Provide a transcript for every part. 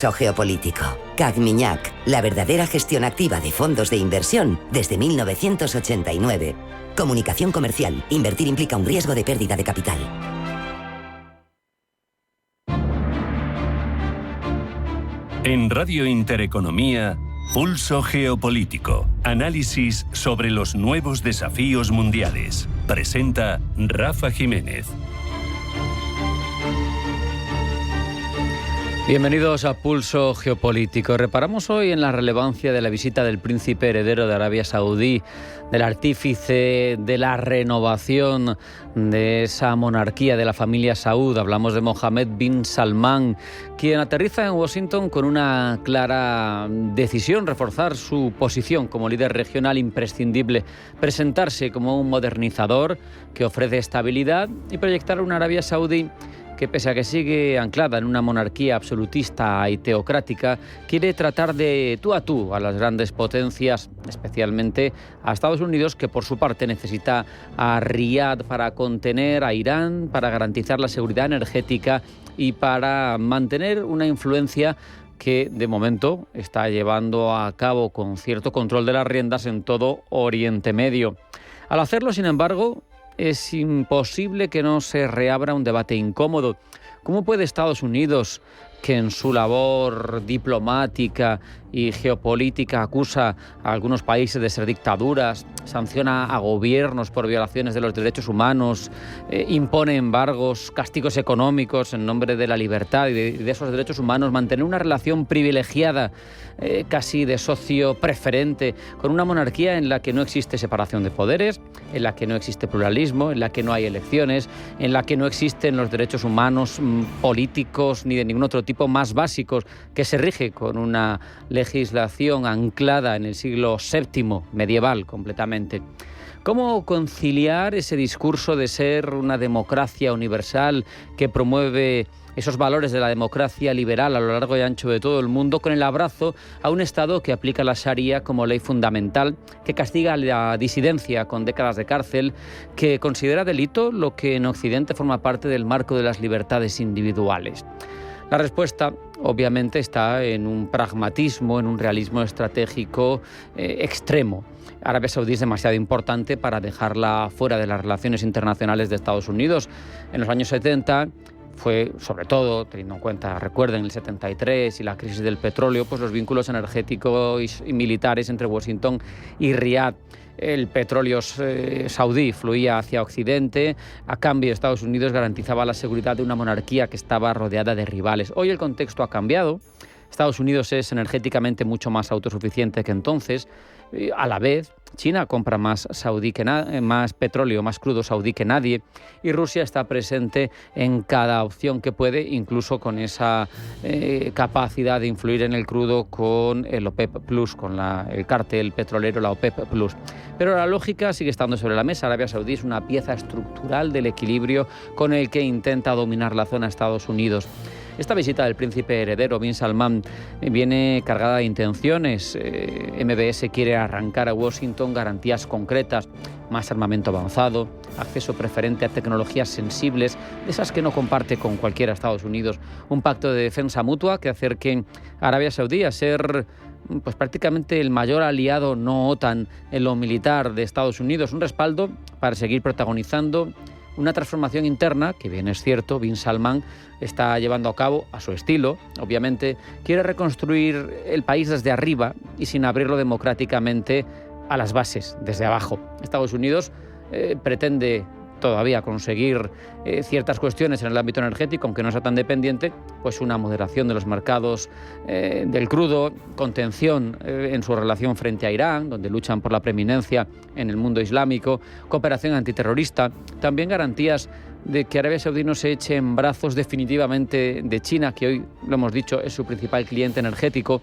Geopolítico. CAC-Miñac, la verdadera gestión activa de fondos de inversión desde 1989. Comunicación comercial. Invertir implica un riesgo de pérdida de capital. En Radio Intereconomía, Pulso Geopolítico. Análisis sobre los nuevos desafíos mundiales. Presenta Rafa Jiménez. Bienvenidos a Pulso Geopolítico. Reparamos hoy en la relevancia de la visita del príncipe heredero de Arabia Saudí, del artífice de la renovación de esa monarquía de la familia Saud. Hablamos de Mohammed bin Salman, quien aterriza en Washington con una clara decisión: reforzar su posición como líder regional imprescindible, presentarse como un modernizador que ofrece estabilidad y proyectar una Arabia Saudí que, pese a que sigue anclada en una monarquía absolutista y teocrática, quiere tratar de tú a las grandes potencias, especialmente a Estados Unidos, que por su parte necesita a Riad para contener a Irán, para garantizar la seguridad energética y para mantener una influencia que de momento está llevando a cabo con cierto control de las riendas en todo Oriente Medio. Al hacerlo, sin embargo, es imposible que no se reabra un debate incómodo. ¿Cómo puede Estados Unidos, que en su labor diplomática y geopolítica acusa a algunos países de ser dictaduras, sanciona a gobiernos por violaciones de los derechos humanos, impone embargos, castigos económicos en nombre de la libertad y de esos derechos humanos, mantener una relación privilegiada, casi de socio preferente, con una monarquía en la que no existe separación de poderes, en la que no existe pluralismo, en la que no hay elecciones, en la que no existen los derechos humanos políticos ni de ningún otro tipo más básicos, que se rige con una legislación anclada en el siglo VII medieval completamente? ¿Cómo conciliar ese discurso de ser una democracia universal que promueve esos valores de la democracia liberal a lo largo y ancho de todo el mundo con el abrazo a un Estado que aplica la Sharia como ley fundamental, que castiga la disidencia con décadas de cárcel, que considera delito lo que en Occidente forma parte del marco de las libertades individuales? La respuesta, obviamente, está en un pragmatismo, en un realismo estratégico extremo. Arabia Saudí es demasiado importante para dejarla fuera de las relaciones internacionales de Estados Unidos. En los años 70 fue, sobre todo, teniendo en cuenta, recuerden, el 73 y la crisis del petróleo, pues los vínculos energéticos y militares entre Washington y Riad. El petróleo saudí fluía hacia Occidente, a cambio Estados Unidos garantizaba la seguridad de una monarquía que estaba rodeada de rivales. Hoy el contexto ha cambiado. Estados Unidos es energéticamente mucho más autosuficiente que entonces. A la vez, China compra más petróleo, más crudo saudí que nadie, y Rusia está presente en cada opción que puede, incluso con esa capacidad de influir en el crudo con el OPEP Plus, con el cártel petrolero, la OPEP Plus. Pero la lógica sigue estando sobre la mesa. Arabia Saudí es una pieza estructural del equilibrio con el que intenta dominar la zona Estados Unidos. Esta visita del príncipe heredero bin Salman viene cargada de intenciones. MBS quiere arrancar a Washington garantías concretas: más armamento avanzado, acceso preferente a tecnologías sensibles, de esas que no comparte con cualquiera Estados Unidos, un pacto de defensa mutua que acerque a Arabia Saudí a ser pues prácticamente el mayor aliado no OTAN en lo militar de Estados Unidos, un respaldo para seguir protagonizando una transformación interna que, bien es cierto, bin Salman está llevando a cabo a su estilo. Obviamente quiere reconstruir el país desde arriba y sin abrirlo democráticamente a las bases, desde abajo. Estados Unidos pretende todavía conseguir ciertas cuestiones en el ámbito energético, aunque no sea tan dependiente, pues una moderación de los mercados del crudo, contención en su relación frente a Irán, donde luchan por la preeminencia en el mundo islámico, cooperación antiterrorista, también garantías de que Arabia Saudí no se eche en brazos definitivamente de China, que hoy, lo hemos dicho, es su principal cliente energético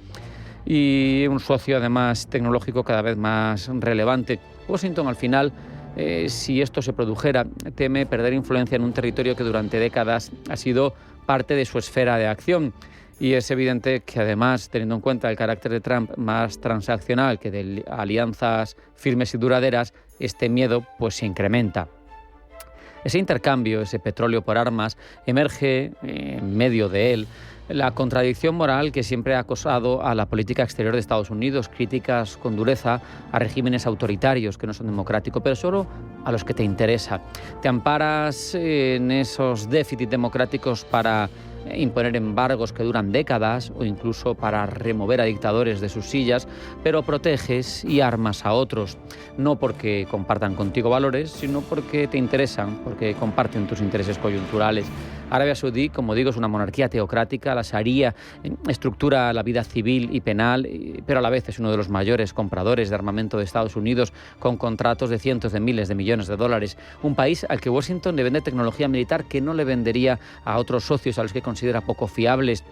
y un socio además tecnológico cada vez más relevante. Washington, al final, si esto se produjera, teme perder influencia en un territorio que durante décadas ha sido parte de su esfera de acción. Y es evidente que, además, teniendo en cuenta el carácter de Trump más transaccional que de alianzas firmes y duraderas, este miedo pues se incrementa. Ese intercambio, ese petróleo por armas, emerge en medio de él La contradicción moral que siempre ha acosado a la política exterior de Estados Unidos, críticas con dureza a regímenes autoritarios que no son democráticos, pero solo a los que te interesa. Te amparas en esos déficits democráticos para imponer embargos que duran décadas o incluso para remover a dictadores de sus sillas, pero proteges y armas a otros, no porque compartan contigo valores, sino porque te interesan, porque comparten tus intereses coyunturales. Arabia Saudí, como digo, es una monarquía teocrática, la Sharia estructura la vida civil y penal, pero a la vez es uno de los mayores compradores de armamento de Estados Unidos, con contratos de cientos de miles de millones de dólares. Un país al que Washington le vende tecnología militar que no le vendería a otros socios a los que considera poco fiables.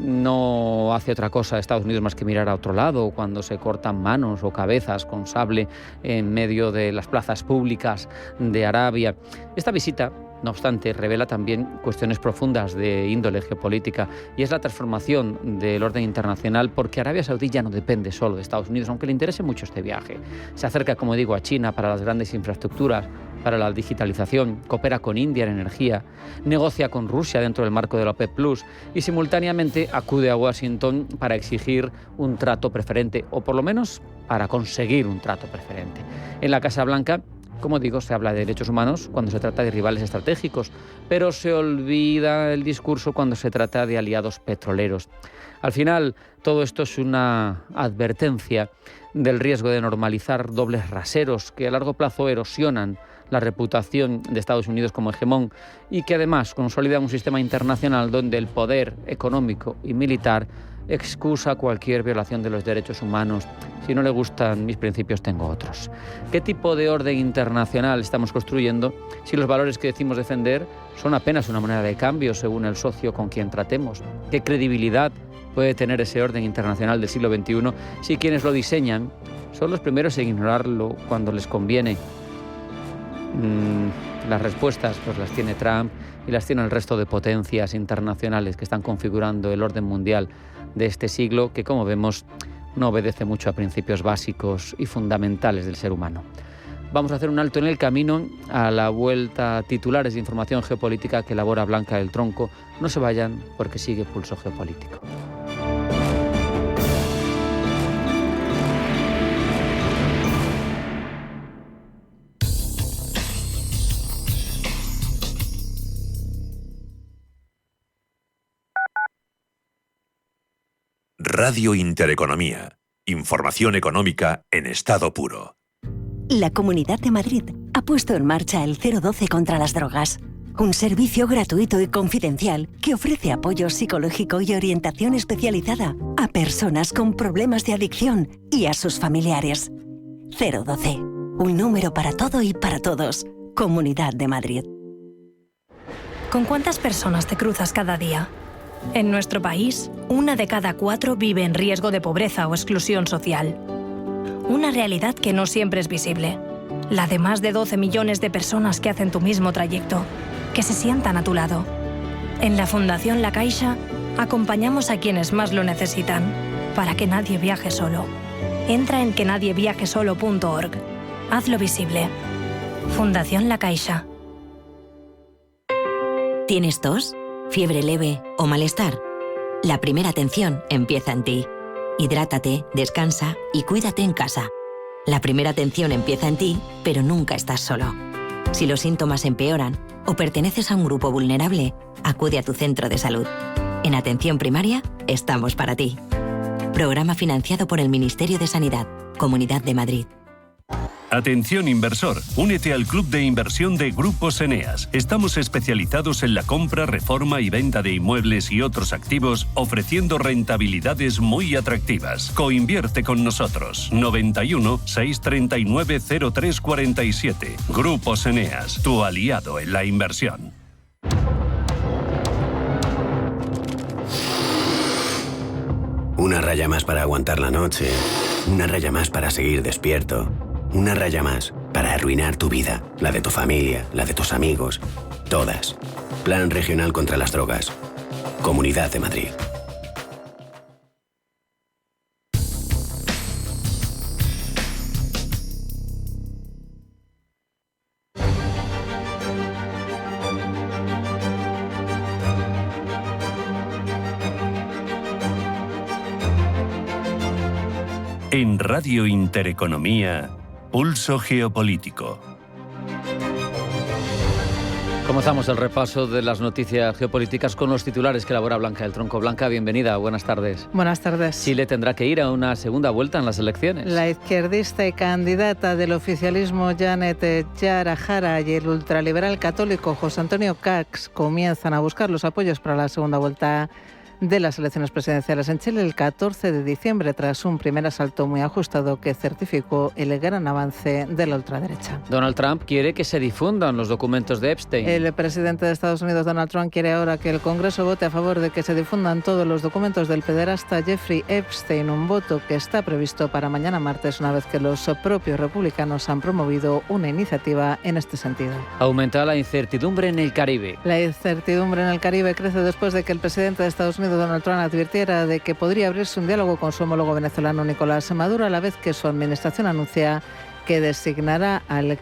No hace otra cosa Estados Unidos más que mirar a otro lado cuando se cortan manos o cabezas con sable en medio de las plazas públicas de Arabia. Esta visita, no obstante, revela también cuestiones profundas de índole geopolítica, y es la transformación del orden internacional, porque Arabia Saudí ya no depende solo de Estados Unidos, aunque le interese mucho este viaje. Se acerca, como digo, a China para las grandes infraestructuras, para la digitalización, coopera con India en energía, negocia con Rusia dentro del marco de la OPEP Plus y simultáneamente acude a Washington para exigir un trato preferente, o por lo menos para conseguir un trato preferente. En la Casa Blanca, como digo, se habla de derechos humanos cuando se trata de rivales estratégicos, pero se olvida el discurso cuando se trata de aliados petroleros. Al final, todo esto es una advertencia del riesgo de normalizar dobles raseros que a largo plazo erosionan la reputación de Estados Unidos como hegemón y que además consolidan un sistema internacional donde el poder económico y militar excusa cualquier violación de los derechos humanos. Si no le gustan mis principios, tengo otros. ¿Qué tipo de orden internacional estamos construyendo si los valores que decimos defender son apenas una moneda de cambio según el socio con quien tratemos? ¿Qué credibilidad puede tener ese orden internacional del siglo XXI si quienes lo diseñan son los primeros en ignorarlo cuando les conviene? Las respuestas pues las tiene Trump y las tiene el resto de potencias internacionales que están configurando el orden mundial de este siglo, que, como vemos, no obedece mucho a principios básicos y fundamentales del ser humano. Vamos a hacer un alto en el camino. A la vuelta, a titulares de información geopolítica que elabora Blanca del Tronco. No se vayan, porque sigue Pulso Geopolítico. Radio Intereconomía. Información económica en estado puro. La Comunidad de Madrid ha puesto en marcha el 012 contra las drogas, un servicio gratuito y confidencial que ofrece apoyo psicológico y orientación especializada a personas con problemas de adicción y a sus familiares. 012, un número para todo y para todos. Comunidad de Madrid. ¿Con cuántas personas te cruzas cada día? En nuestro país, 1 de cada 4 vive en riesgo de pobreza o exclusión social. Una realidad que no siempre es visible. La de más de 12 millones de personas que hacen tu mismo trayecto, que se sientan a tu lado. En la Fundación La Caixa, acompañamos a quienes más lo necesitan, para que nadie viaje solo. Entra en quenadieviajesolo.org. Hazlo visible. Fundación La Caixa. ¿Tienes tos? ¿Fiebre leve o malestar? La primera atención empieza en ti. Hidrátate, descansa y cuídate en casa. La primera atención empieza en ti, pero nunca estás solo. Si los síntomas empeoran o perteneces a un grupo vulnerable, acude a tu centro de salud. En Atención Primaria estamos para ti. Programa financiado por el Ministerio de Sanidad, Comunidad de Madrid. Atención inversor, únete al Club de Inversión de Grupos Eneas. Estamos especializados en la compra, reforma y venta de inmuebles y otros activos, ofreciendo rentabilidades muy atractivas. Coinvierte con nosotros. 91 639 0347. Grupos Eneas, tu aliado en la inversión. Una raya más para aguantar la noche. Una raya más para seguir despierto. Una raya más para arruinar tu vida, la de tu familia, la de tus amigos, todas. Plan Regional contra las Drogas. Comunidad de Madrid. En Radio Intereconomía, Pulso Geopolítico. Comenzamos el repaso de las noticias geopolíticas con los titulares que elabora Blanca del Tronco. Blanca, bienvenida, buenas tardes. Buenas tardes. Chile tendrá que ir a una segunda vuelta en las elecciones. La izquierdista y candidata del oficialismo Janet Jara Jara y el ultraliberal católico José Antonio Cax comienzan a buscar los apoyos para la segunda vuelta de las elecciones presidenciales en Chile el 14 de diciembre, tras un primer asalto muy ajustado que certificó el gran avance de la ultraderecha. Donald Trump quiere que se difundan los documentos de Epstein. El presidente de Estados Unidos, Donald Trump, quiere ahora que el Congreso vote a favor de que se difundan todos los documentos del pederasta Jeffrey Epstein, un voto que está previsto para mañana martes, una vez que los propios republicanos han promovido una iniciativa en este sentido. Aumenta la incertidumbre en el Caribe. La incertidumbre en el Caribe crece después de que el presidente de Estados Unidos, Donald Trump, advirtiera de que podría abrirse un diálogo con su homólogo venezolano Nicolás Maduro, a la vez que su administración anuncia que designará al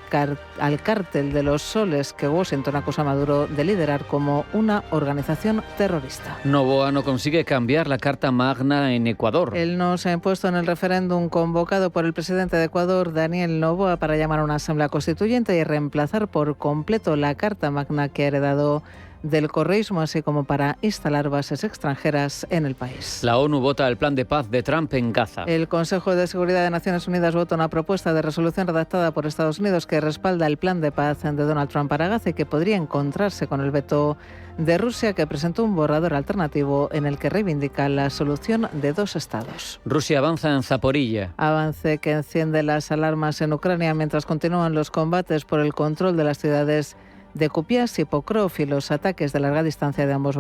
cártel de los soles, que Washington acusa a Maduro de liderar como una organización terrorista. Noboa no consigue cambiar la Carta Magna en Ecuador. El no se ha impuesto en el referéndum convocado por el presidente de Ecuador, Daniel Noboa, para llamar a una asamblea constituyente y reemplazar por completo la Carta Magna que ha heredado del correísmo, así como para instalar bases extranjeras en el país. La ONU vota el plan de paz de Trump en Gaza. El Consejo de Seguridad de Naciones Unidas vota una propuesta de resolución redactada por Estados Unidos que respalda el plan de paz de Donald Trump para Gaza y que podría encontrarse con el veto de Rusia, que presentó un borrador alternativo en el que reivindica la solución de dos estados. Rusia avanza en Zaporilla. Avance que enciende las alarmas en Ucrania mientras continúan los combates por el control de las ciudades de Kupiansk y Pokrov y los ataques de larga distancia de ambos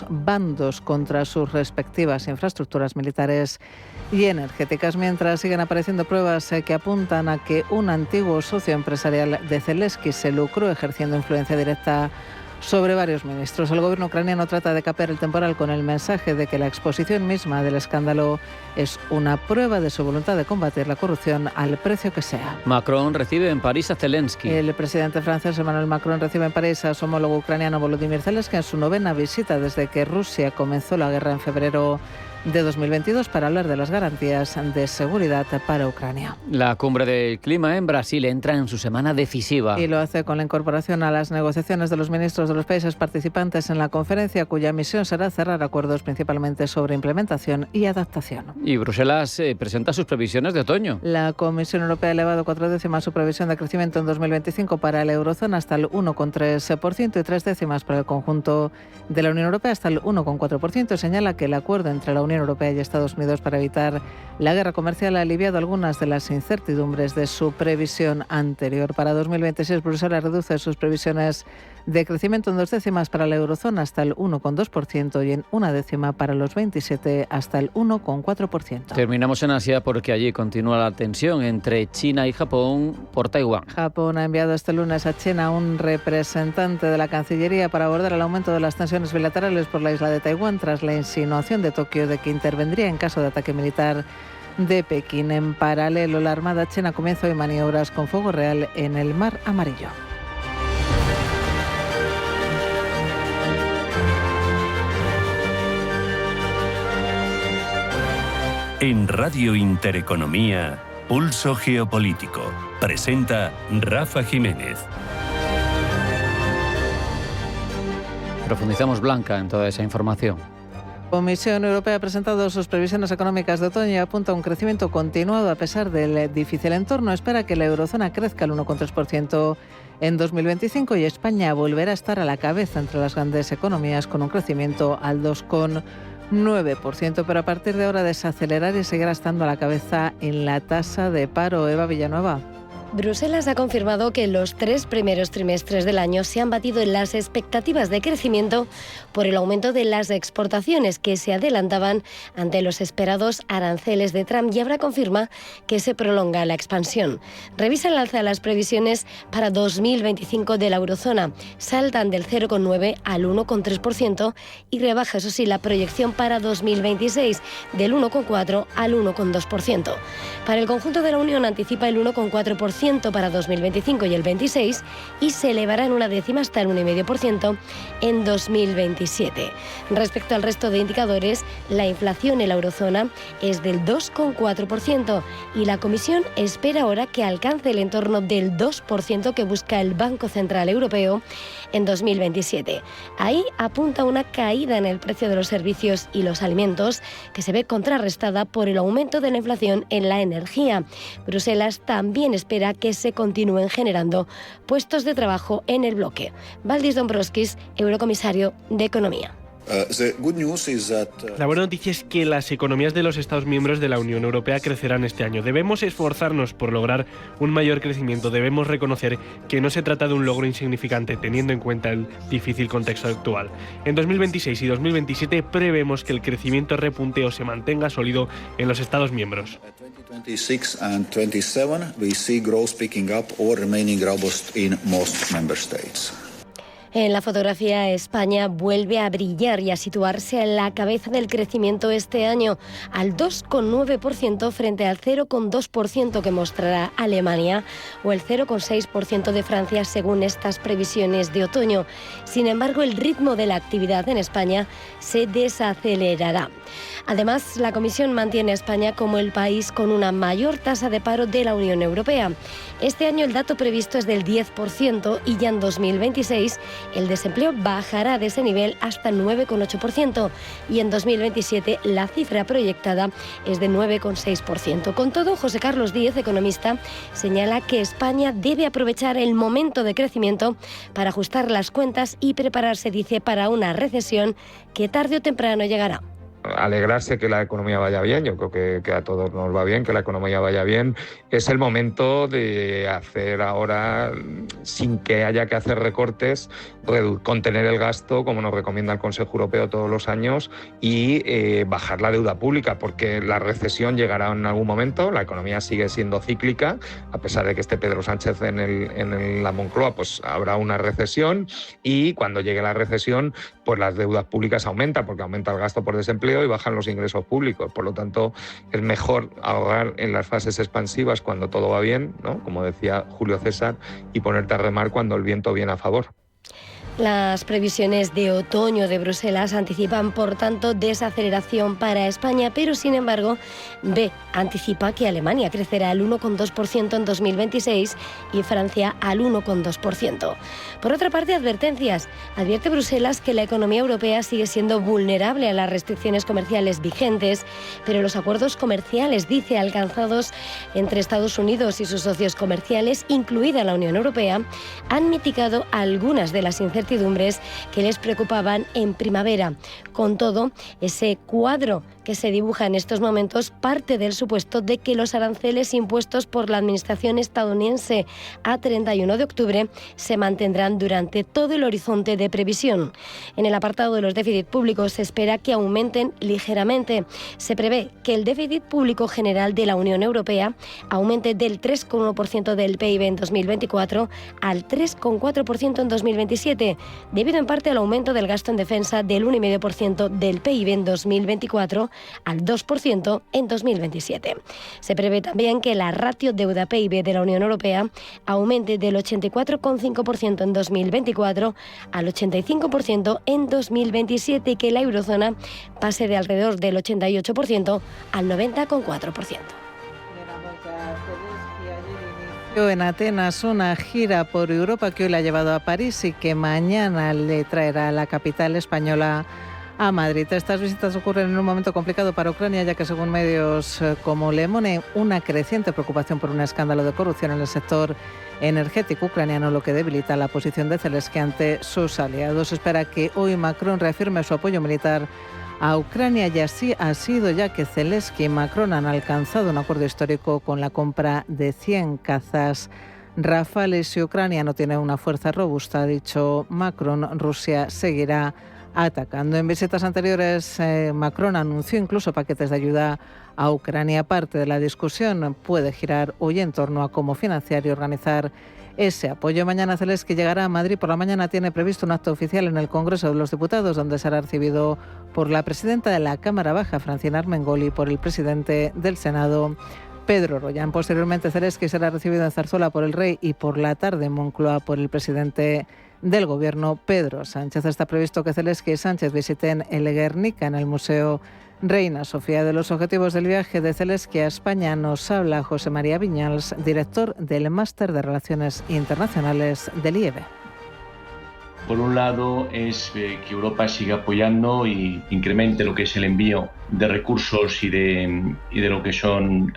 bandos contra sus respectivas infraestructuras militares y energéticas, mientras siguen apareciendo pruebas que apuntan a que un antiguo socio empresarial de Zelensky se lucró ejerciendo influencia directa sobre varios ministros. El gobierno ucraniano trata de capear el temporal con el mensaje de que la exposición misma del escándalo es una prueba de su voluntad de combatir la corrupción al precio que sea. Macron recibe en París a Zelensky. El presidente francés Emmanuel Macron recibe en París a su homólogo ucraniano Volodymyr Zelensky en su 9ª visita desde que Rusia comenzó la guerra en febrero de 2022 para hablar de las garantías de seguridad para Ucrania. La cumbre del clima en Brasil entra en su semana decisiva. Y lo hace con la incorporación a las negociaciones de los ministros de los países participantes en la conferencia, cuya misión será cerrar acuerdos principalmente sobre implementación y adaptación. Y Bruselas presenta sus previsiones de otoño. La Comisión Europea ha elevado 4 décimas su previsión de crecimiento en 2025 para la eurozona hasta el 1,3% y 3 décimas para el conjunto de la Unión Europea hasta el 1,4%. Señala que el acuerdo entre la Unión Europea y Estados Unidos para evitar la guerra comercial ha aliviado algunas de las incertidumbres de su previsión anterior. Para 2026, Bruselas reduce sus previsiones de crecimiento en 2 décimas para la eurozona hasta el 1,2% y en 1 décima para los 27 hasta el 1,4%. Terminamos en Asia porque allí continúa la tensión entre China y Japón por Taiwán. Japón ha enviado este lunes a China un representante de la Cancillería para abordar el aumento de las tensiones bilaterales por la isla de Taiwán tras la insinuación de Tokio de que intervendría en caso de ataque militar de Pekín. En paralelo, la Armada china comienza hoy maniobras con fuego real en el Mar Amarillo. En Radio Intereconomía, Pulso Geopolítico. Presenta Rafa Jiménez. Profundizamos, Blanca, en toda esa información. La Comisión Europea ha presentado sus previsiones económicas de otoño y apunta a un crecimiento continuado a pesar del difícil entorno. Espera que la eurozona crezca al 1,3% en 2025 y España volverá a estar a la cabeza entre las grandes economías con un crecimiento al 2,9%, pero a partir de ahora desacelerar y seguirá estando a la cabeza en la tasa de paro. Eva Villanueva. Bruselas ha confirmado que los 3 primeros trimestres del año se han batido en las expectativas de crecimiento por el aumento de las exportaciones que se adelantaban ante los esperados aranceles de Trump y ahora confirma que se prolonga la expansión. Revisa el alza de las previsiones para 2025 de la eurozona. Saltan del 0,9 al 1,3% y rebaja, eso sí, la proyección para 2026 del 1,4 al 1,2%. Para el conjunto de la Unión anticipa el 1,4% 1% para 2025 y el 26 y se elevará en una décima hasta el 1,5% en 2027. Respecto al resto de indicadores, la inflación en la eurozona es del 2,4% y la Comisión espera ahora que alcance el entorno del 2% que busca el Banco Central Europeo en 2027. Ahí apunta una caída en el precio de los servicios y los alimentos que se ve contrarrestada por el aumento de la inflación en la energía. Bruselas también espera que se continúen generando puestos de trabajo en el bloque. Valdis Dombrovskis, eurocomisario de Economía. La buena noticia es que las economías de los Estados miembros de la Unión Europea crecerán este año. Debemos esforzarnos por lograr un mayor crecimiento. Debemos reconocer que no se trata de un logro insignificante, teniendo en cuenta el difícil contexto actual. En 2026 y 2027 prevemos que el crecimiento repunte o se mantenga sólido en los Estados miembros. En la fotografía, España vuelve a brillar y a situarse a la cabeza del crecimiento este año, al 2,9% frente al 0,2% que mostrará Alemania o el 0,6% de Francia según estas previsiones de otoño. Sin embargo, el ritmo de la actividad en España se desacelerará. Además, la Comisión mantiene a España como el país con una mayor tasa de paro de la Unión Europea. Este año el dato previsto es del 10% y ya en 2026 el desempleo bajará de ese nivel hasta el 9,8% y en 2027 la cifra proyectada es de 9,6%. Con todo, José Carlos Díez, economista, señala que España debe aprovechar el momento de crecimiento para ajustar las cuentas y prepararse, dice, para una recesión que tarde o temprano llegará. Alegrarse que la economía vaya bien, yo creo que a todos nos va bien que la economía vaya bien. Es el momento de hacer ahora, sin que haya que hacer recortes, contener el gasto, como nos recomienda el Consejo Europeo todos los años, y bajar la deuda pública, porque la recesión llegará en algún momento. La economía sigue siendo cíclica, a pesar de que esté Pedro Sánchez en la Moncloa, pues habrá una recesión, y cuando llegue la recesión, pues las deudas públicas aumentan, porque aumenta el gasto por desempleo y bajan los ingresos públicos. Por lo tanto, es mejor ahorrar en las fases expansivas cuando todo va bien, ¿no?, como decía Julio César, y ponerte a remar cuando el viento viene a favor. Las previsiones de otoño de Bruselas anticipan, por tanto, desaceleración para España, pero sin embargo, anticipa que Alemania crecerá al 1,2% en 2026 y Francia al 1,2%. Por otra parte, advertencias. Advierte Bruselas que la economía europea sigue siendo vulnerable a las restricciones comerciales vigentes, pero los acuerdos comerciales, dice, alcanzados entre Estados Unidos y sus socios comerciales, incluida la Unión Europea, han mitigado algunas de las incertidumbres que les preocupaban en primavera. Con todo, ese cuadro que se dibuja en estos momentos parte del supuesto de que los aranceles impuestos por la administración estadounidense a 31 de octubre se mantendrán durante todo el horizonte de previsión. En el apartado de los déficits públicos se espera que aumenten ligeramente. Se prevé que el déficit público general de la Unión Europea aumente del 3,1% del PIB en 2024 al 3,4% en 2027, debido en parte al aumento del gasto en defensa del 1,5% del PIB en 2024 al 2% en 2027. Se prevé también que la ratio deuda-PIB de la Unión Europea aumente del 84,5% en 2024 al 85% en 2027 y que la eurozona pase de alrededor del 88% al 90,4%. En Atenas una gira por Europa que hoy la ha llevado a París y que mañana le traerá a la capital española a Madrid. Estas visitas ocurren en un momento complicado para Ucrania, ya que según medios como Le Monde, una creciente preocupación por un escándalo de corrupción en el sector energético ucraniano, lo que debilita la posición de Zelensky ante sus aliados. Se espera que hoy Macron reafirme su apoyo militar a Ucrania y así ha sido, ya que Zelensky y Macron han alcanzado un acuerdo histórico con la compra de 100 cazas Rafale. Si Ucrania no tiene una fuerza robusta, ha dicho Macron, Rusia seguirá atacando. En visitas anteriores, Macron anunció incluso paquetes de ayuda a Ucrania. Parte de la discusión puede girar hoy en torno a cómo financiar y organizar ese apoyo. Mañana Zelensky llegará a Madrid. Por la mañana tiene previsto un acto oficial en el Congreso de los Diputados, donde será recibido por la presidenta de la Cámara Baja, Francina Armengol, y por el presidente del Senado, Pedro Rollán. Posteriormente, Zelensky será recibido en Zarzuela por el rey y por la tarde en Moncloa por el presidente del Gobierno, Pedro Sánchez. Está previsto que Zelensky y Sánchez visiten el Guernica en el Museo Reina Sofía. De los objetivos del viaje de Zelensky a España nos habla José María Viñals, director del Máster de Relaciones Internacionales del IEB. Por un lado es que Europa siga apoyando y incremente lo que es el envío de recursos y de lo que son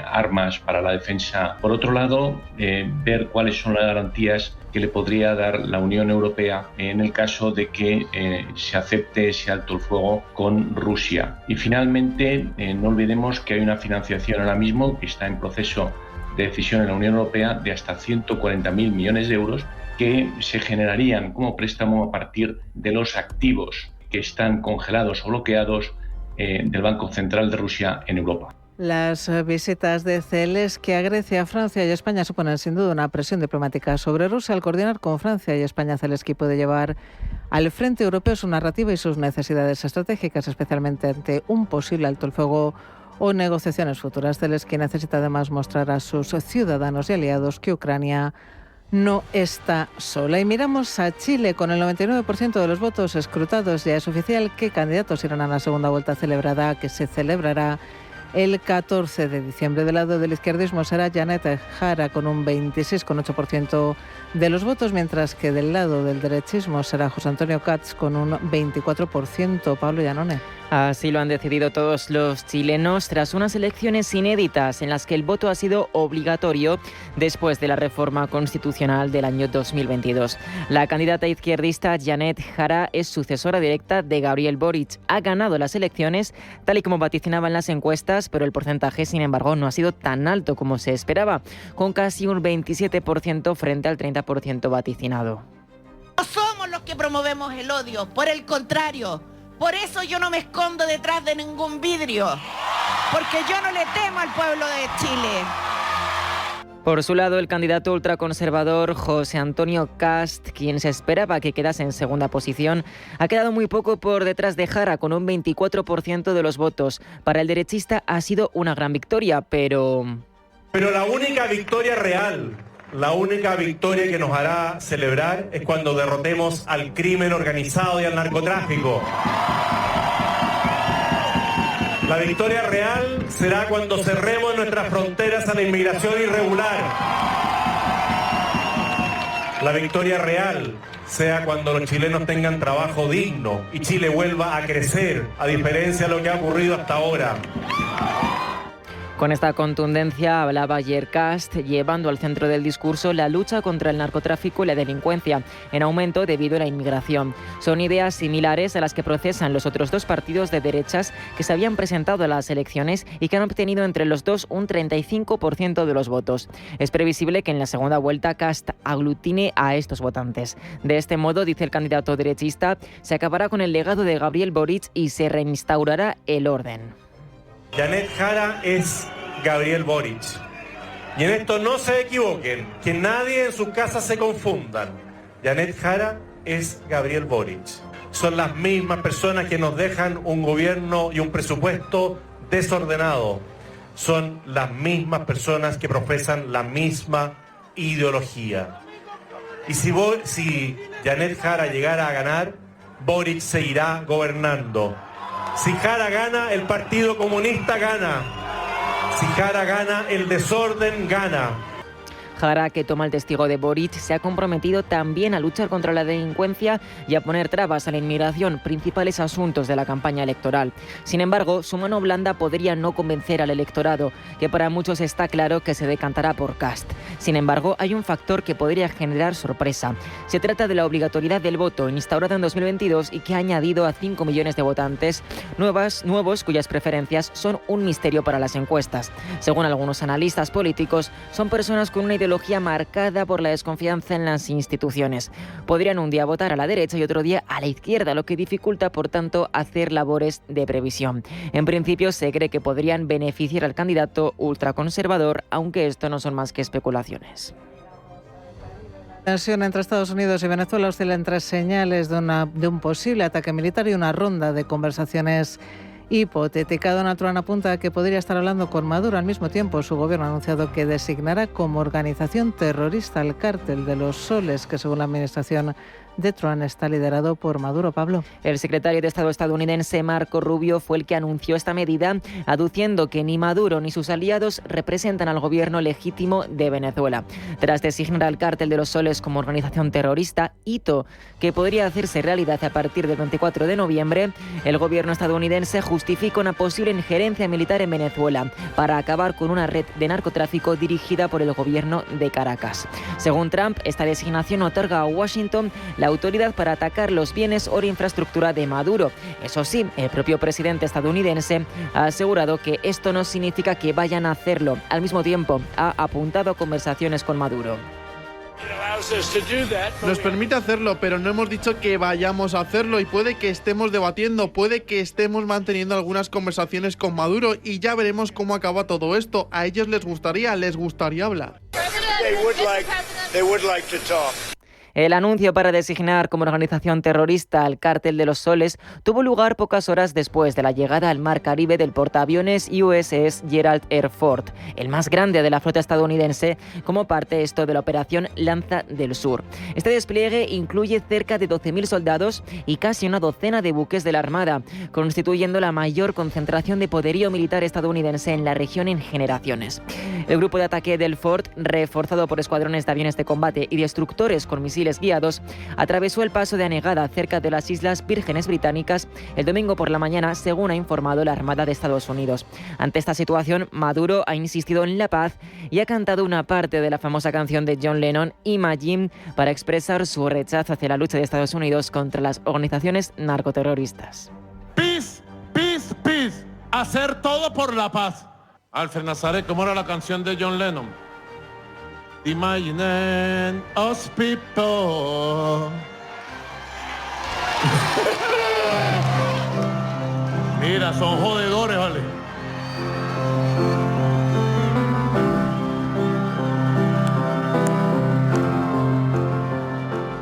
armas para la defensa. Por otro lado, ver cuáles son las garantías que le podría dar la Unión Europea en el caso de que se acepte ese alto el fuego con Rusia. Y finalmente, no olvidemos que hay una financiación ahora mismo que está en proceso de decisión en la Unión Europea de hasta 140.000 millones de euros que se generarían como préstamo a partir de los activos que están congelados o bloqueados del Banco Central de Rusia en Europa. Las visitas de Zelensky a Grecia, Francia y España suponen sin duda una presión diplomática sobre Rusia. Al coordinar con Francia y España, Zelensky puede llevar al frente europeo su narrativa y sus necesidades estratégicas, especialmente ante un posible alto el fuego o negociaciones futuras. Zelensky necesita además mostrar a sus ciudadanos y aliados que Ucrania no está sola. Y miramos a Chile. Con el 99% de los votos escrutados, ya es oficial que candidatos irán a la segunda vuelta que se celebrará el 14 de diciembre. Del lado del izquierdismo será Janet Jara con un 26,8% de los votos, mientras que del lado del derechismo será José Antonio Katz con un 24%. Pablo Llanone. Así lo han decidido todos los chilenos tras unas elecciones inéditas en las que el voto ha sido obligatorio después de la reforma constitucional del año 2022. La candidata izquierdista Janet Jara es sucesora directa de Gabriel Boric. Ha ganado las elecciones tal y como vaticinaban las encuestas, pero el porcentaje, sin embargo, no ha sido tan alto como se esperaba, con casi un 27% frente al 30% vaticinado. No somos los que promovemos el odio, por el contrario. Por eso yo no me escondo detrás de ningún vidrio, porque yo no le temo al pueblo de Chile. Por su lado, el candidato ultraconservador José Antonio Kast, quien se esperaba que quedase en segunda posición, ha quedado muy poco por detrás de Jara, con un 24% de los votos. Para el derechista ha sido una gran victoria, pero la única victoria real, la única victoria que nos hará celebrar es cuando derrotemos al crimen organizado y al narcotráfico. La victoria real será cuando cerremos nuestras fronteras a la inmigración irregular. La victoria real sea cuando los chilenos tengan trabajo digno y Chile vuelva a crecer, a diferencia de lo que ha ocurrido hasta ahora. Con esta contundencia hablaba ayer Kast, llevando al centro del discurso la lucha contra el narcotráfico y la delincuencia, en aumento debido a la inmigración. Son ideas similares a las que procesan los otros dos partidos de derechas que se habían presentado a las elecciones y que han obtenido entre los dos un 35% de los votos. Es previsible que en la segunda vuelta Kast aglutine a estos votantes. De este modo, dice el candidato derechista, se acabará con el legado de Gabriel Boric y se reinstaurará el orden. Janet Jara es Gabriel Boric. Y en esto no se equivoquen, que nadie en sus casas se confundan. Janet Jara es Gabriel Boric. Son las mismas personas que nos dejan un gobierno y un presupuesto desordenado. Son las mismas personas que profesan la misma ideología. Y si Janet Jara llegara a ganar, Boric seguirá gobernando. Si Jara gana, el Partido Comunista gana. Si Jara gana, el desorden gana. Jara, que toma el testigo de Boric, se ha comprometido también a luchar contra la delincuencia y a poner trabas a la inmigración, principales asuntos de la campaña electoral. Sin embargo, su mano blanda podría no convencer al electorado, que para muchos está claro que se decantará por Kast. Sin embargo, hay un factor que podría generar sorpresa. Se trata de la obligatoriedad del voto, instaurada en 2022 y que ha añadido a 5 millones de votantes nuevos cuyas preferencias son un misterio para las encuestas. Según algunos analistas políticos, son personas con una ideología marcada por la desconfianza en las instituciones. Podrían un día votar a la derecha y otro día a la izquierda, lo que dificulta, por tanto, hacer labores de previsión. En principio, se cree que podrían beneficiar al candidato ultraconservador, aunque esto no son más que especulaciones. La tensión entre Estados Unidos y Venezuela oscila entre señales de un posible ataque militar y una ronda de conversaciones hipotética. Donald Trump apunta a que podría estar hablando con Maduro al mismo tiempo. Su gobierno ha anunciado que designará como organización terrorista al Cártel de los Soles, que según la administración de Trump está liderado por Maduro. Pablo. El secretario de Estado estadounidense Marco Rubio fue el que anunció esta medida, aduciendo que ni Maduro ni sus aliados representan al gobierno legítimo de Venezuela. Tras designar al Cártel de los Soles como organización terrorista, hito que podría hacerse realidad a partir del 24 de noviembre, el gobierno estadounidense justifica una posible injerencia militar en Venezuela para acabar con una red de narcotráfico dirigida por el gobierno de Caracas. Según Trump, esta designación otorga a Washington la autoridad para atacar los bienes o infraestructura de Maduro. Eso sí, el propio presidente estadounidense ha asegurado que esto no significa que vayan a hacerlo. Al mismo tiempo, ha apuntado a conversaciones con Maduro. Nos permite hacerlo, pero no hemos dicho que vayamos a hacerlo y puede que estemos debatiendo, puede que estemos manteniendo algunas conversaciones con Maduro y ya veremos cómo acaba todo esto. A ellos les gustaría hablar. El anuncio para designar como organización terrorista al Cártel de los Soles tuvo lugar pocas horas después de la llegada al Mar Caribe del portaaviones USS Gerald R. Ford, el más grande de la flota estadounidense, como parte de la operación Lanza del Sur. Este despliegue incluye cerca de 12.000 soldados y casi una docena de buques de la Armada, constituyendo la mayor concentración de poderío militar estadounidense en la región en generaciones. El grupo de ataque del Ford, reforzado por escuadrones de aviones de combate y destructores con misiles guiados, atravesó el paso de Anegada cerca de las Islas Vírgenes Británicas el domingo por la mañana, según ha informado la Armada de Estados Unidos. Ante esta situación, Maduro ha insistido en la paz y ha cantado una parte de la famosa canción de John Lennon, Imagine, para expresar su rechazo hacia la lucha de Estados Unidos contra las organizaciones narcoterroristas. Peace, peace, peace. Hacer todo por la paz. Alfred Nazaret, ¿cómo era la canción de John Lennon? Imagine us people. Mira, son jodedores, vale.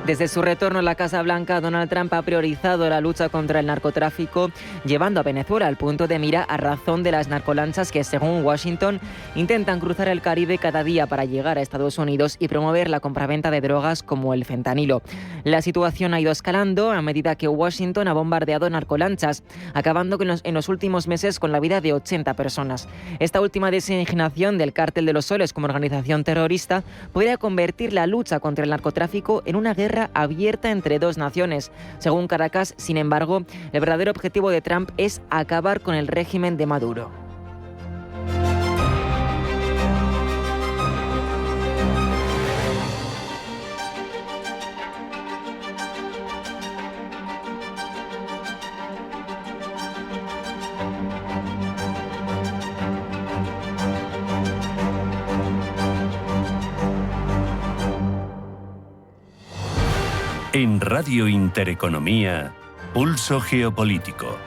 Desde su retorno a la Casa Blanca, Donald Trump ha priorizado la lucha contra el narcotráfico, llevando a Venezuela al punto de mira a razón de las narcolanchas que, según Washington, intentan cruzar el Caribe cada día para llegar a Estados Unidos y promover la compraventa de drogas como el fentanilo. La situación ha ido escalando a medida que Washington ha bombardeado narcolanchas, acabando en los últimos meses con la vida de 80 personas. Esta última designación del Cártel de los Soles como organización terrorista podría convertir la lucha contra el narcotráfico en una guerra abierta entre dos naciones. Según Caracas, sin embargo, el verdadero objetivo de Trump es acabar con el régimen de Maduro. En Radio Intereconomía, Pulso Geopolítico.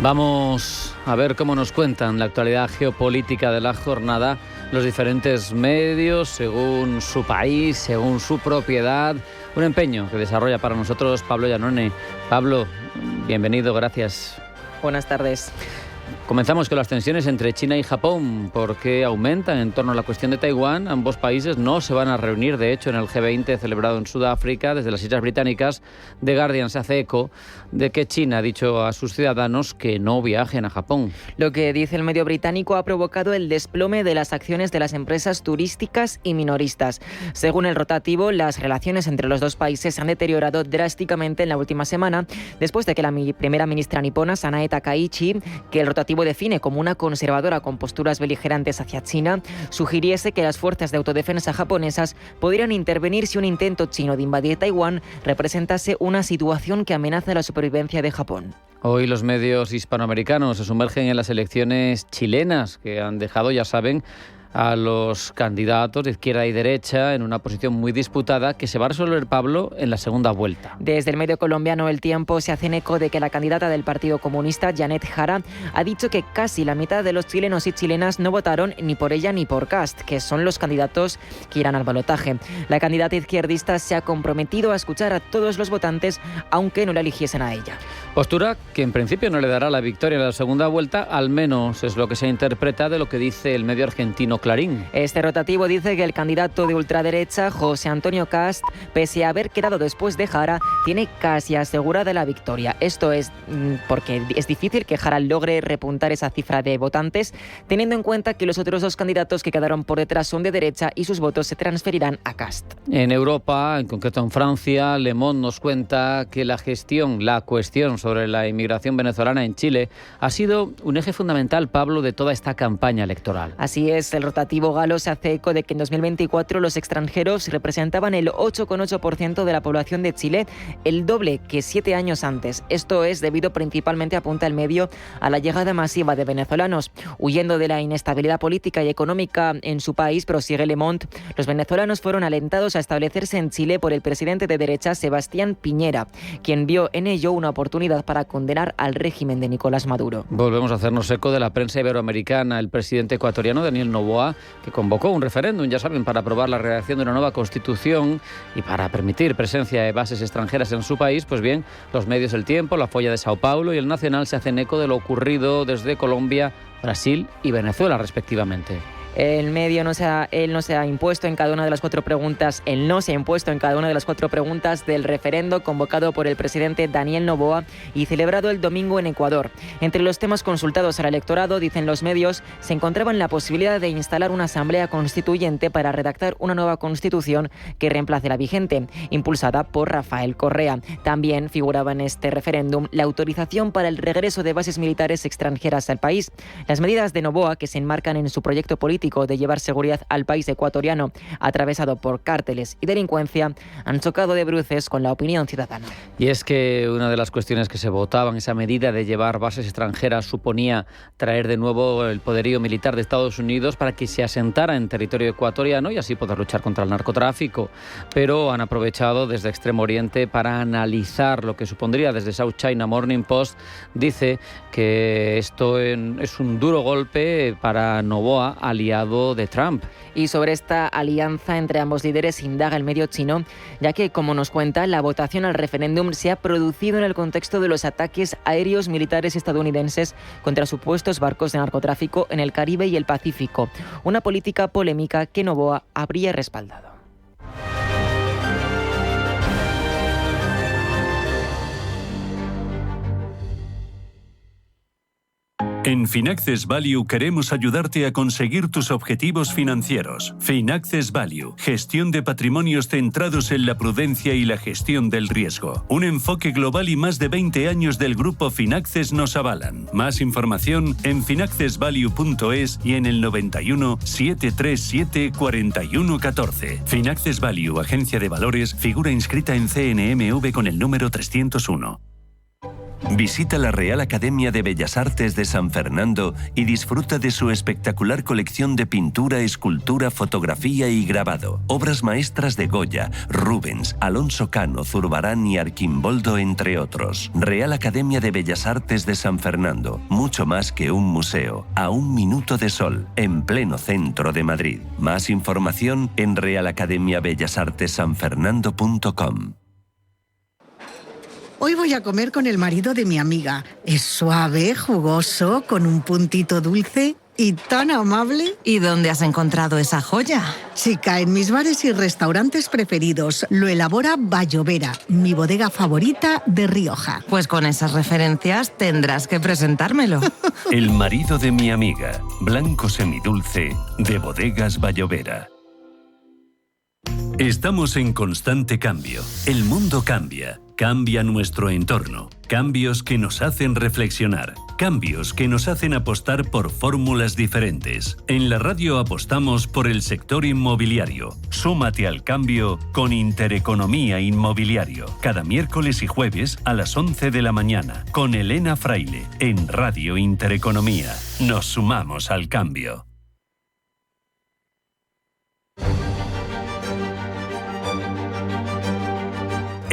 Vamos a ver cómo nos cuentan la actualidad geopolítica de la jornada los diferentes medios, según su país, según su propiedad. Un empeño que desarrolla para nosotros Pablo Iannone. Pablo, bienvenido, gracias. Buenas tardes. Comenzamos con las tensiones entre China y Japón, porque aumentan en torno a la cuestión de Taiwán. Ambos países no se van a reunir, de hecho, en el G20 celebrado en Sudáfrica. Desde las Islas Británicas, The Guardian se hace eco de que China ha dicho a sus ciudadanos que no viajen a Japón. Lo que dice el medio británico ha provocado el desplome de las acciones de las empresas turísticas y minoristas. Según el rotativo, las relaciones entre los dos países se han deteriorado drásticamente en la última semana, después de que la primera ministra nipona, Sanae Takaichi, que el rotativo define como una conservadora con posturas beligerantes hacia China, sugiriese que las fuerzas de autodefensa japonesas podrían intervenir si un intento chino de invadir Taiwán representase una situación que amenaza la supervivencia de Japón. Hoy los medios hispanoamericanos se sumergen en las elecciones chilenas, que han dejado, ya saben, a los candidatos de izquierda y derecha en una posición muy disputada que se va a resolver, Pablo, en la segunda vuelta. Desde el medio colombiano El Tiempo se hacen eco de que la candidata del Partido Comunista, Janet Jara, ha dicho que casi la mitad de los chilenos y chilenas no votaron ni por ella ni por Kast, que son los candidatos que irán al balotaje. La candidata izquierdista se ha comprometido a escuchar a todos los votantes, aunque no la eligiesen a ella. Postura que en principio no le dará la victoria en la segunda vuelta, al menos es lo que se interpreta de lo que dice el medio argentino Clarín. Este rotativo dice que el candidato de ultraderecha, José Antonio Kast, pese a haber quedado después de Jara, tiene casi asegurada la victoria. Esto es porque es difícil que Jara logre repuntar esa cifra de votantes, teniendo en cuenta que los otros dos candidatos que quedaron por detrás son de derecha y sus votos se transferirán a Kast. En Europa, en concreto en Francia, Le Monde nos cuenta que la cuestión sobre la inmigración venezolana en Chile ha sido un eje fundamental, Pablo, de toda esta campaña electoral. Así es, el rotativo galo se hace eco de que en 2024 los extranjeros representaban el 8,8% de la población de Chile, el doble que 7 años antes. Esto es debido principalmente, apunta el medio, a la llegada masiva de venezolanos. Huyendo de la inestabilidad política y económica en su país, prosigue Le Monde, los venezolanos fueron alentados a establecerse en Chile por el presidente de derecha Sebastián Piñera, quien vio en ello una oportunidad para condenar al régimen de Nicolás Maduro. Volvemos a hacernos eco de la prensa iberoamericana. El presidente ecuatoriano Daniel Noboa, que convocó un referéndum, ya saben, para aprobar la redacción de una nueva constitución y para permitir presencia de bases extranjeras en su país, pues bien, los medios El Tiempo, La Folla de Sao Paulo y El Nacional se hacen eco de lo ocurrido desde Colombia, Brasil y Venezuela, respectivamente. Él no se ha impuesto en cada una de las 4 preguntas. Él no se ha impuesto en cada una de las 4 preguntas del referendo convocado por el presidente Daniel Noboa y celebrado el domingo en Ecuador. Entre los temas consultados al electorado, dicen los medios, se encontraban la posibilidad de instalar una asamblea constituyente para redactar una nueva constitución que reemplace la vigente, impulsada por Rafael Correa. También figuraba en este referéndum la autorización para el regreso de bases militares extranjeras al país. Las medidas de Noboa, que se enmarcan en su proyecto político de llevar seguridad al país ecuatoriano atravesado por cárteles y delincuencia, han chocado de bruces con la opinión ciudadana. Y es que una de las cuestiones que se votaban, esa medida de llevar bases extranjeras, suponía traer de nuevo el poderío militar de Estados Unidos para que se asentara en territorio ecuatoriano y así poder luchar contra el narcotráfico. Pero han aprovechado desde Extremo Oriente para analizar lo que supondría. Desde South China Morning Post dice que esto es un duro golpe para Noboa, aliado de Trump. Y sobre esta alianza entre ambos líderes indaga el medio chino, ya que, como nos cuenta, la votación al referéndum se ha producido en el contexto de los ataques aéreos militares estadounidenses contra supuestos barcos de narcotráfico en el Caribe y el Pacífico, una política polémica que Noboa habría respaldado. En Finaccess Value queremos ayudarte a conseguir tus objetivos financieros. Finaccess Value, gestión de patrimonios centrados en la prudencia y la gestión del riesgo. Un enfoque global y más de 20 años del grupo Finaccess nos avalan. Más información en finaccessvalue.es y en el 91 737 4114. Finaccess Value, agencia de valores, figura inscrita en CNMV con el número 301. Visita la Real Academia de Bellas Artes de San Fernando y disfruta de su espectacular colección de pintura, escultura, fotografía y grabado. Obras maestras de Goya, Rubens, Alonso Cano, Zurbarán y Arquimboldo, entre otros. Real Academia de Bellas Artes de San Fernando, mucho más que un museo, a un minuto de sol, en pleno centro de Madrid. Más información en realacademiabellasartesanfernando.com. Hoy voy a comer con el marido de mi amiga. Es suave, jugoso, con un puntito dulce y tan amable. ¿Y dónde has encontrado esa joya? Chica, en mis bares y restaurantes preferidos. Lo elabora Bayovera, mi bodega favorita de Rioja. Pues con esas referencias tendrás que presentármelo. El marido de mi amiga, blanco semidulce, de Bodegas Bayovera. Estamos en constante cambio. El mundo cambia. Cambia nuestro entorno. Cambios que nos hacen reflexionar. Cambios que nos hacen apostar por fórmulas diferentes. En la radio apostamos por el sector inmobiliario. Súmate al cambio con Intereconomía Inmobiliario. Cada miércoles y jueves a las 11 de la mañana. Con Elena Fraile. En Radio Intereconomía. Nos sumamos al cambio.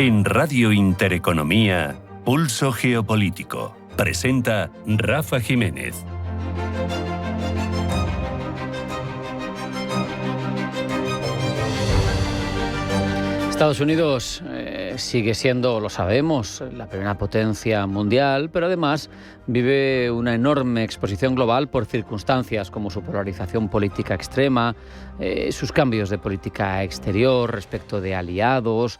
En Radio Intereconomía, Pulso Geopolítico. Presenta Rafa Jiménez. Estados Unidos sigue siendo, lo sabemos, la primera potencia mundial, pero además vive una enorme exposición global por circunstancias como su polarización política extrema, sus cambios de política exterior respecto de aliados,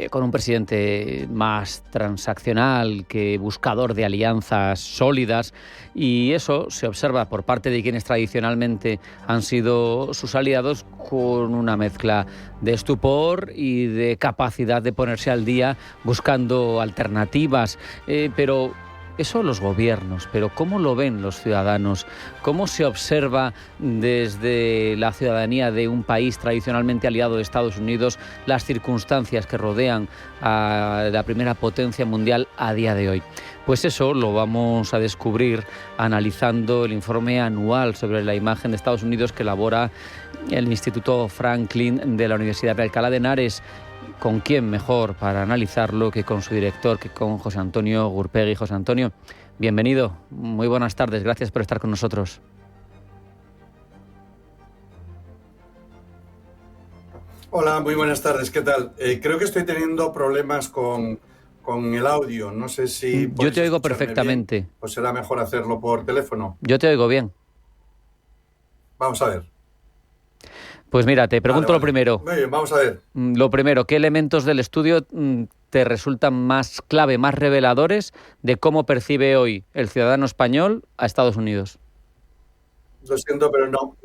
con un presidente más transaccional que buscador de alianzas sólidas, y eso se observa por parte de quienes tradicionalmente han sido sus aliados con una mezcla de estupor y de capacidad de ponerse al día buscando alternativas, pero eso los gobiernos, pero ¿cómo lo ven los ciudadanos? ¿Cómo se observa desde la ciudadanía de un país tradicionalmente aliado de Estados Unidos las circunstancias que rodean a la primera potencia mundial a día de hoy? Pues eso lo vamos a descubrir analizando el informe anual sobre la imagen de Estados Unidos que elabora el Instituto Franklin de la Universidad de Alcalá de Henares. ¿Con quién mejor para analizarlo que con su director, que con José Antonio Gurpegui? José Antonio, bienvenido, muy buenas tardes, gracias por estar con nosotros. Hola, muy buenas tardes, ¿qué tal? Creo que estoy teniendo problemas con el audio, no sé si... Yo te oigo perfectamente. Bien, ¿o será mejor hacerlo por teléfono? Yo te oigo bien. Vamos a ver. Pues mira, te pregunto lo primero. Muy bien, vamos a ver. Lo primero, ¿qué elementos del estudio te resultan más clave, más reveladores de cómo percibe hoy el ciudadano español a Estados Unidos? Lo siento, pero no,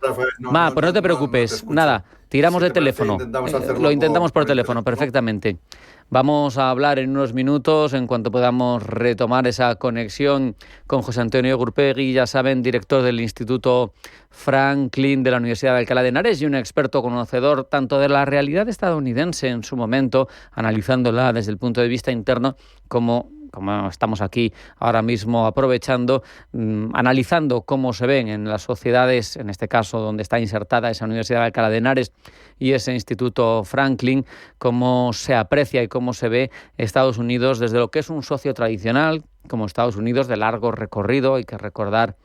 Rafael. Pues no te preocupes, nada, tiramos de teléfono. Lo intentamos por teléfono, perfectamente. Vamos a hablar en unos minutos, en cuanto podamos retomar esa conexión con José Antonio Gurpegui, ya saben, director del Instituto Franklin de la Universidad de Alcalá de Henares y un experto conocedor tanto de la realidad estadounidense en su momento, analizándola desde el punto de vista interno, como estamos aquí ahora mismo aprovechando, analizando cómo se ven en las sociedades, en este caso donde está insertada esa Universidad de Alcalá de Henares y ese Instituto Franklin, cómo se aprecia y cómo se ve Estados Unidos desde lo que es un socio tradicional, como Estados Unidos de largo recorrido. Hay que recordar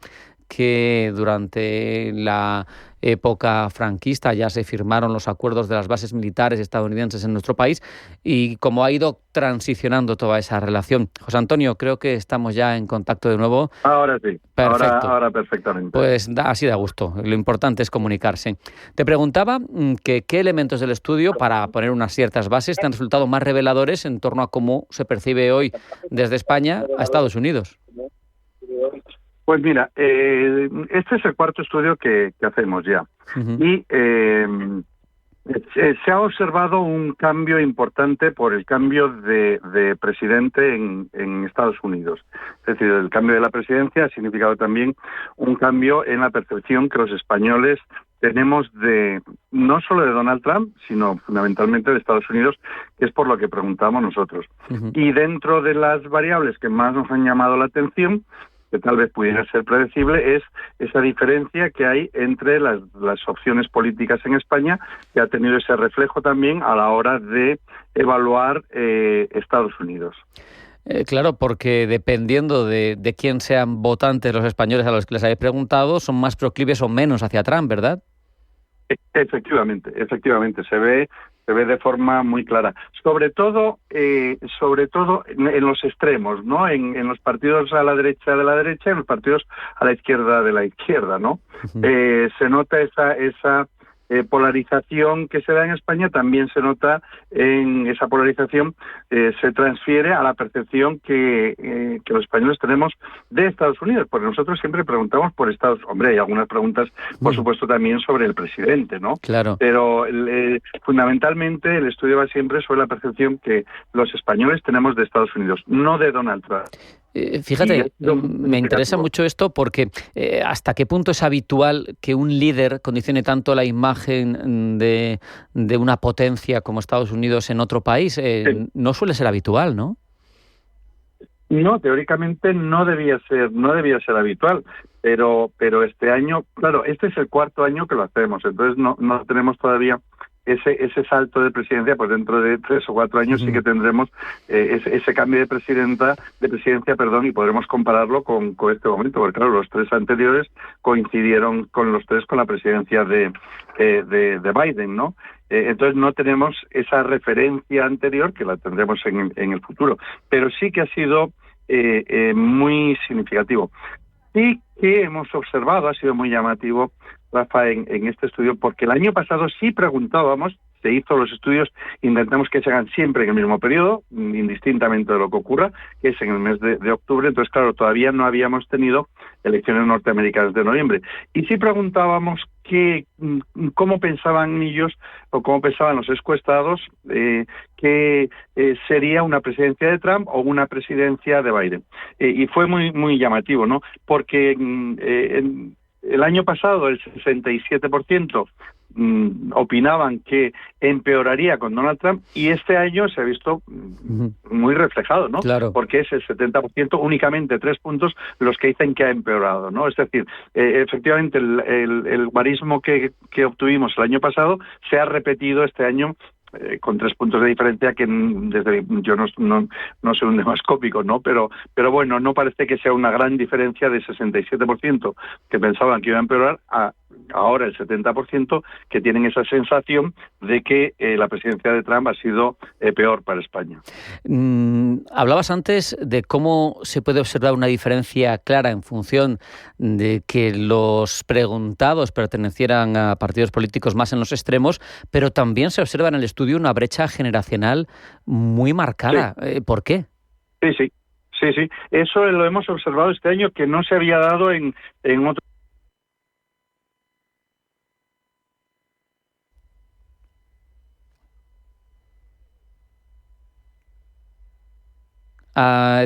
que durante la época franquista ya se firmaron los acuerdos de las bases militares estadounidenses en nuestro país y cómo ha ido transicionando toda esa relación. José Antonio, creo que estamos ya en contacto de nuevo. Ahora sí, perfecto. Ahora perfectamente. Pues así da gusto, lo importante es comunicarse. Te preguntaba qué elementos del estudio, para poner unas ciertas bases, te han resultado más reveladores en torno a cómo se percibe hoy desde España a Estados Unidos. Pues mira, este es el cuarto estudio que hacemos ya. Y se ha observado un cambio importante por el cambio de presidente en Estados Unidos. Es decir, el cambio de la presidencia ha significado también un cambio en la percepción que los españoles tenemos no solo de Donald Trump, sino fundamentalmente de Estados Unidos, que es por lo que preguntamos nosotros. Y dentro de las variables que más nos han llamado la atención, que tal vez pudiera ser predecible, es esa diferencia que hay entre las opciones políticas en España, que ha tenido ese reflejo también a la hora de evaluar Estados Unidos. Claro, porque dependiendo de quién sean votantes los españoles a los que les habéis preguntado, son más proclives o menos hacia Trump, ¿verdad? Efectivamente, se ve de forma muy clara, sobre todo en los extremos, ¿no? En los partidos a la derecha de la derecha y en los partidos a la izquierda de la izquierda, ¿no? Se nota esa polarización que se da en España, también se nota en esa polarización, se transfiere a la percepción que los españoles tenemos de Estados Unidos, porque nosotros siempre preguntamos por Estados Unidos. Hombre, hay algunas preguntas, por supuesto, también sobre el presidente, ¿no? Claro. Pero fundamentalmente el estudio va siempre sobre la percepción que los españoles tenemos de Estados Unidos, no de Donald Trump. Fíjate, me interesa mucho esto porque ¿hasta qué punto es habitual que un líder condicione tanto la imagen de una potencia como Estados Unidos en otro país? No suele ser habitual, ¿no? No, teóricamente no debía ser habitual, pero este año, claro, este es el cuarto año que lo hacemos, entonces no tenemos todavía ese salto de presidencia, pues dentro de 3 o 4 años sí que tendremos ese cambio de presidencia, y podremos compararlo con este momento, porque claro, los 3 anteriores coincidieron con los 3 con la presidencia de Biden, ¿no? Entonces no tenemos esa referencia anterior, que la tendremos en el futuro, pero sí que ha sido muy significativo. Sí que hemos observado, ha sido muy llamativo, Rafa, en este estudio, porque el año pasado sí preguntábamos, se hizo los estudios, intentamos que se hagan siempre en el mismo periodo, indistintamente de lo que ocurra, que es en el mes de octubre. Entonces, claro, todavía no habíamos tenido elecciones norteamericanas de noviembre. Y sí preguntábamos cómo pensaban ellos, o cómo pensaban los encuestados, que sería una presidencia de Trump o una presidencia de Biden. Y fue muy, muy llamativo, ¿no? Porque el año pasado el 67% opinaban que empeoraría con Donald Trump, y este año se ha visto muy reflejado, ¿no? Claro. Porque es el 70%, únicamente 3 puntos los que dicen que ha empeorado, ¿no? Es decir, efectivamente el guarismo que obtuvimos el año pasado se ha repetido este año, con 3 puntos de diferencia, que yo no soy un demoscópico, ¿no? Pero bueno, no parece que sea una gran diferencia de 67% que pensaban que iba a empeorar a ahora el 70% que tienen esa sensación de que la presidencia de Trump ha sido peor para España. Hablabas antes de cómo se puede observar una diferencia clara en función de que los preguntados pertenecieran a partidos políticos más en los extremos, pero también se observa en el estudio una brecha generacional muy marcada. Sí. ¿Por qué? Sí. Eso lo hemos observado este año, que no se había dado en otros.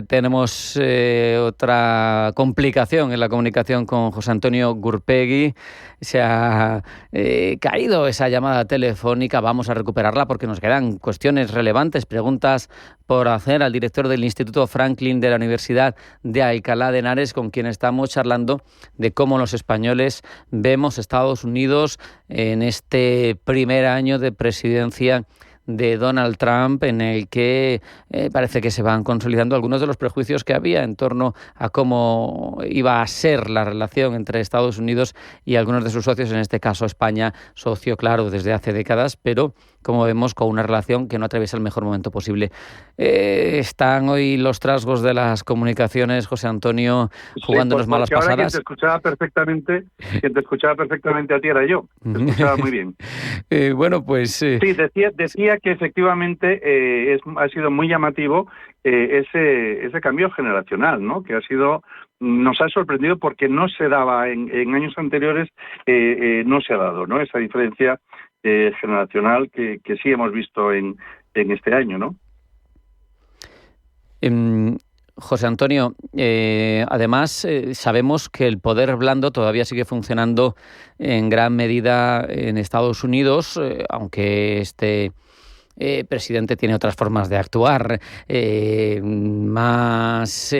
Tenemos otra complicación en la comunicación con José Antonio Gurpegui. Se ha caído esa llamada telefónica. Vamos a recuperarla porque nos quedan cuestiones relevantes, preguntas por hacer al director del Instituto Franklin de la Universidad de Alcalá de Henares, con quien estamos charlando de cómo los españoles vemos Estados Unidos en este primer año de presidencia de Donald Trump, en el que parece que se van consolidando algunos de los prejuicios que había en torno a cómo iba a ser la relación entre Estados Unidos y algunos de sus socios, en este caso España, socio claro desde hace décadas, pero como vemos con una relación que no atraviesa el mejor momento posible. Están hoy los trasgos de las comunicaciones, José Antonio, jugándonos malas pasadas. Ahora quien te escuchaba perfectamente a ti era yo. Te escuchaba muy bien. Sí, decía que efectivamente ha sido muy llamativo ese cambio generacional, ¿no? Que nos ha sorprendido porque no se daba en años anteriores, no se ha dado, ¿no? Esa diferencia generacional que sí hemos visto en este año, ¿no? José Antonio, además sabemos que el poder blando todavía sigue funcionando en gran medida en Estados Unidos, aunque este presidente tiene otras formas de actuar más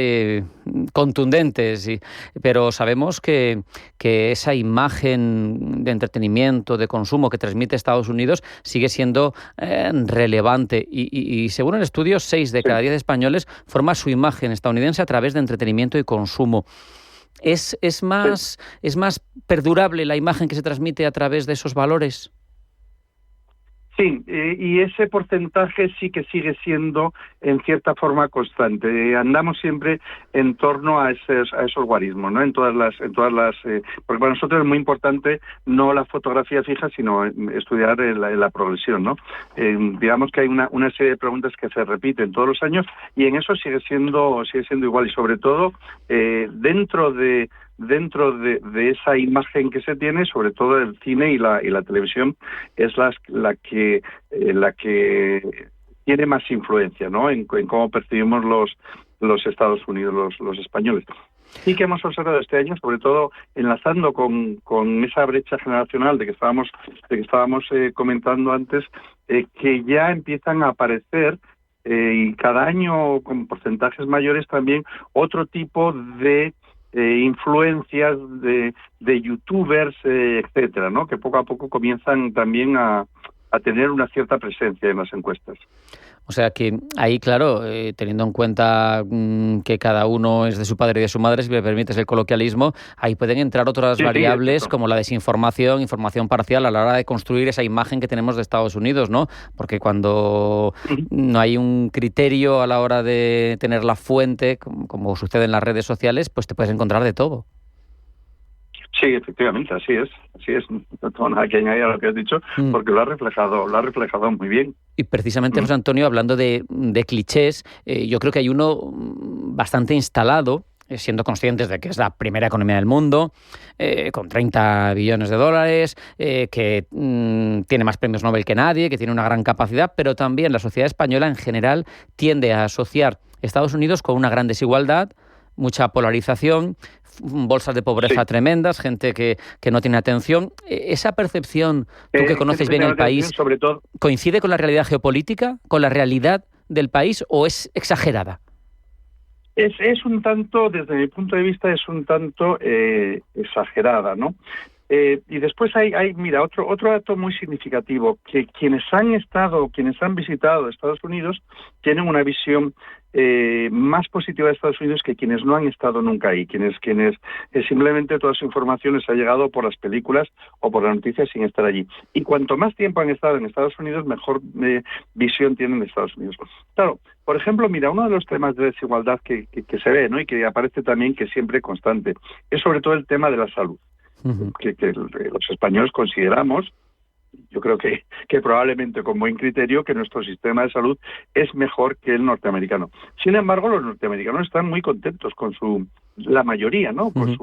contundentes, pero sabemos que esa imagen de entretenimiento, de consumo que transmite Estados Unidos sigue siendo relevante y según el estudio, 6 de cada 10 españoles forman su imagen estadounidense a través de entretenimiento y consumo. ¿Es más perdurable la imagen que se transmite a través de esos valores? Sí, y ese porcentaje sí que sigue siendo en cierta forma constante. Andamos siempre en torno a esos guarismos, ¿no? En todas las, porque para nosotros es muy importante no la fotografía fija, sino estudiar la progresión, ¿no? Digamos que hay una serie de preguntas que se repiten todos los años y en eso sigue siendo igual, y sobre todo dentro de esa imagen que se tiene, sobre todo el cine y la televisión, es la que tiene más influencia, ¿no? En cómo percibimos los Estados Unidos, los españoles. Sí que hemos observado este año, sobre todo enlazando con esa brecha generacional de que estábamos comentando antes, que ya empiezan a aparecer y cada año con porcentajes mayores también otro tipo de influencias de youtubers, etcétera, ¿no? Que poco a poco comienzan también a a tener una cierta presencia en las encuestas. O sea que ahí, claro, teniendo en cuenta que cada uno es de su padre y de su madre, si me permites el coloquialismo, ahí pueden entrar otras variables como la desinformación, información parcial a la hora de construir esa imagen que tenemos de Estados Unidos, ¿no? Porque cuando no hay un criterio a la hora de tener la fuente, como sucede en las redes sociales, pues te puedes encontrar de todo. Sí, efectivamente, así es. No tengo nada que añadir a lo que has dicho, porque lo ha reflejado muy bien. Y precisamente, José Antonio, hablando de clichés, yo creo que hay uno bastante instalado, siendo conscientes de que es la primera economía del mundo, con 30 billones de dólares, que tiene más premios Nobel que nadie, que tiene una gran capacidad, pero también la sociedad española en general tiende a asociar Estados Unidos con una gran desigualdad, mucha polarización, bolsas de pobreza tremendas, gente que no tiene atención. ¿Esa percepción, tú que conoces bien el país, sobre todo, coincide con la realidad geopolítica, con la realidad del país o es exagerada? Es un tanto, desde mi punto de vista, es un tanto exagerada, ¿no? Y después hay mira, otro dato muy significativo, que quienes han visitado Estados Unidos tienen una visión más positiva de Estados Unidos que quienes no han estado nunca ahí, quienes simplemente toda su información les ha llegado por las películas o por las noticias sin estar allí. Y cuanto más tiempo han estado en Estados Unidos, mejor visión tienen de Estados Unidos. Claro, por ejemplo, mira, uno de los temas de desigualdad que se ve, ¿no?, y que aparece también, que es siempre constante, es sobre todo el tema de la salud. Que los españoles consideramos, yo creo que probablemente con buen criterio, que nuestro sistema de salud es mejor que el norteamericano. Sin embargo, los norteamericanos están muy contentos con la mayoría, ¿no?, con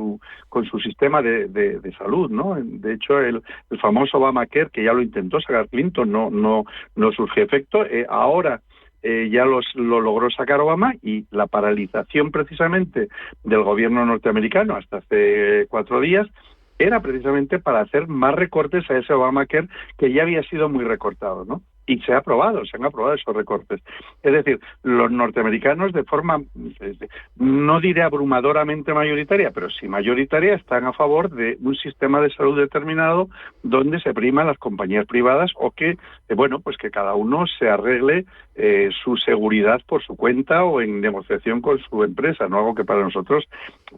su sistema de salud, ¿no? De hecho, el famoso Obamacare, que ya lo intentó sacar Clinton, no surgió efecto. Ahora ya lo logró sacar Obama, y la paralización precisamente del gobierno norteamericano hasta hace 4 días era precisamente para hacer más recortes a ese Obamacare, que ya había sido muy recortado, ¿no? Y se han aprobado esos recortes. Es decir, los norteamericanos, de forma, no diré abrumadoramente mayoritaria, pero sí mayoritaria, están a favor de un sistema de salud determinado donde se priman las compañías privadas, o que, pues que cada uno se arregle su seguridad por su cuenta o en negociación con su empresa, ¿no? Algo que para nosotros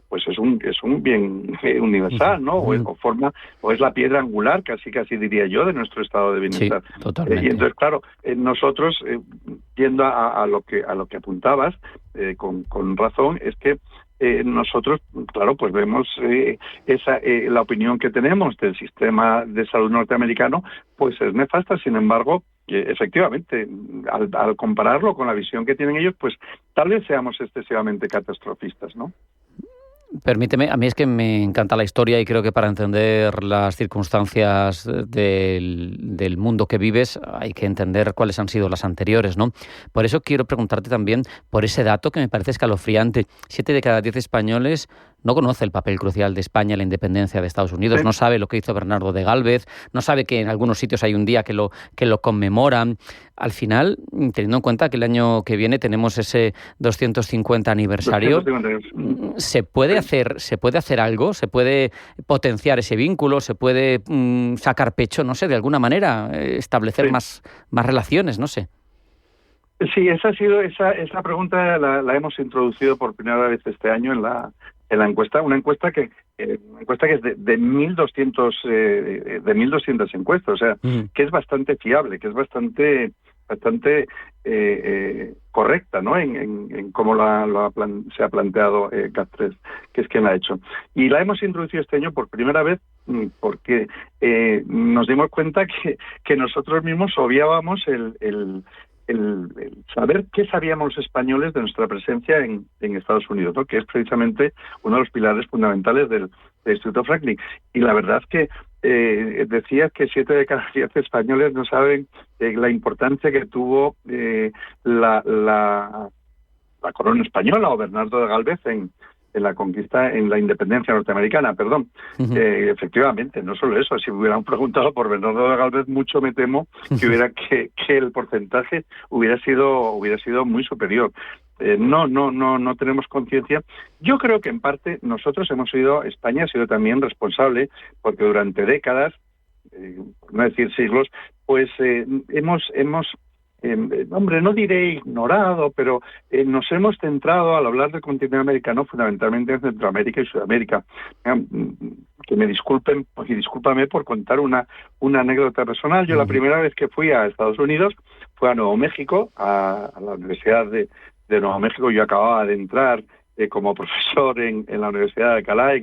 pues es un bien universal, ¿no? O es la piedra angular, casi diría yo, de nuestro estado de bienestar. Sí, totalmente. Y entonces, claro, nosotros, yendo a lo que apuntabas, con razón, es que nosotros, claro, pues vemos la opinión que tenemos del sistema de salud norteamericano, pues es nefasta. Sin embargo, efectivamente, al compararlo con la visión que tienen ellos, pues tal vez seamos excesivamente catastrofistas, ¿no? Permíteme, a mí es que me encanta la historia, y creo que para entender las circunstancias del mundo que vives hay que entender cuáles han sido las anteriores, ¿no? Por eso quiero preguntarte también por ese dato que me parece escalofriante. 7 de cada 10 españoles no conoce el papel crucial de España en la independencia de Estados Unidos, no sabe lo que hizo Bernardo de Gálvez, no sabe que en algunos sitios hay un día que lo conmemoran. Al final, teniendo en cuenta que el año que viene tenemos ese 250 aniversario, ¿se puede hacer algo? ¿Se puede potenciar ese vínculo? ¿Se puede sacar pecho? No sé, de alguna manera, establecer más relaciones, no sé. Sí, esa pregunta la hemos introducido por primera vez este año en la encuesta, una encuesta que es de 1.200 encuestas, o sea, que es bastante fiable, que es bastante correcta, ¿no?, en cómo se ha planteado GAT3, que es quien la ha hecho. Y la hemos introducido este año por primera vez porque nos dimos cuenta que nosotros mismos obviábamos el saber qué sabíamos los españoles de nuestra presencia en Estados Unidos, ¿no?, que es precisamente uno de los pilares fundamentales del Instituto Franklin. Y la verdad es que decía que 7 de cada 10 españoles no saben la importancia que tuvo la corona española o Bernardo de Gálvez en la conquista, en la independencia norteamericana, perdón. Efectivamente, no solo eso, si hubieran preguntado por Bernardo de Gálvez, mucho me temo que el porcentaje hubiera sido muy superior. No tenemos conciencia. Yo creo que en parte España ha sido también responsable, porque durante décadas por no decir siglos, pues hemos hombre, no diré ignorado, pero nos hemos centrado al hablar del continente americano fundamentalmente en Centroamérica y Sudamérica. Que me disculpen, y discúlpame por contar una anécdota personal. Yo la primera vez que fui a Estados Unidos fue a Nuevo México, a la Universidad de Nuevo México. Yo acababa de entrar como profesor en la Universidad de Alcalá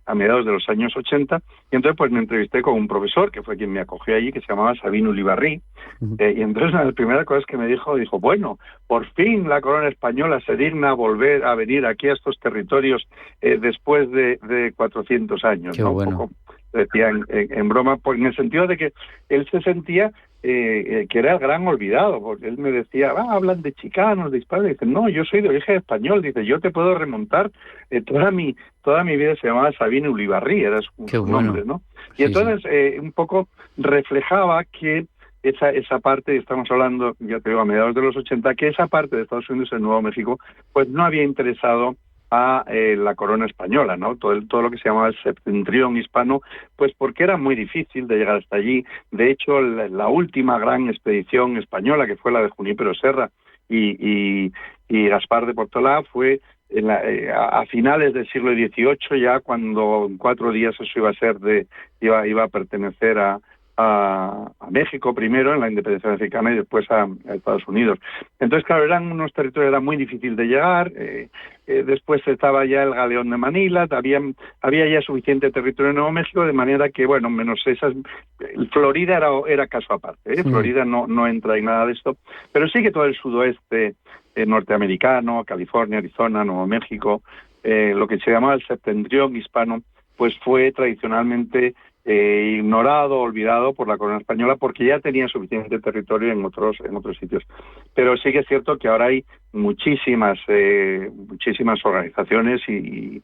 a mediados de los años 80, y entonces pues me entrevisté con un profesor que fue quien me acogió allí, que se llamaba Sabino Ulibarri, y entonces una de las primeras cosas que me dijo, bueno, por fin la corona española se digna volver a venir aquí a estos territorios después de 400 años, Qué ¿no? bueno. Un poco decía en broma, pues en el sentido de que él se sentía que era el gran olvidado, porque él me decía, hablan de chicanos, de hispanos, dice, no, yo soy de origen español, dice, yo te puedo remontar, toda mi vida se llamaba Sabino Ulibarri, era su nombre, ¿no? Y entonces un poco reflejaba que esa parte, estamos hablando, ya te digo, a mediados de los 80, que esa parte de Estados Unidos, en Nuevo México, pues no había interesado a la corona española, ¿no? Todo lo que se llamaba el septentrión hispano, pues porque era muy difícil de llegar hasta allí. De hecho, la última gran expedición española, que fue la de Junípero Serra y Gaspar de Portolá, fue a finales del siglo XVIII, ya cuando en 4 días eso iba a pertenecer a México primero, en la independencia mexicana, y después a Estados Unidos. Entonces, claro, eran unos territorios, era muy difícil de llegar. Después estaba ya el Galeón de Manila, había ya suficiente territorio en Nuevo México, de manera que, bueno, menos esas... Florida era caso aparte, Florida no entra en nada de esto, pero sí que todo el sudoeste norteamericano, California, Arizona, Nuevo México, lo que se llamaba el septentrión hispano, pues fue tradicionalmente ignorado, olvidado por la corona española, porque ya tenía suficiente territorio en otros sitios. Pero sí que es cierto que ahora hay muchísimas organizaciones y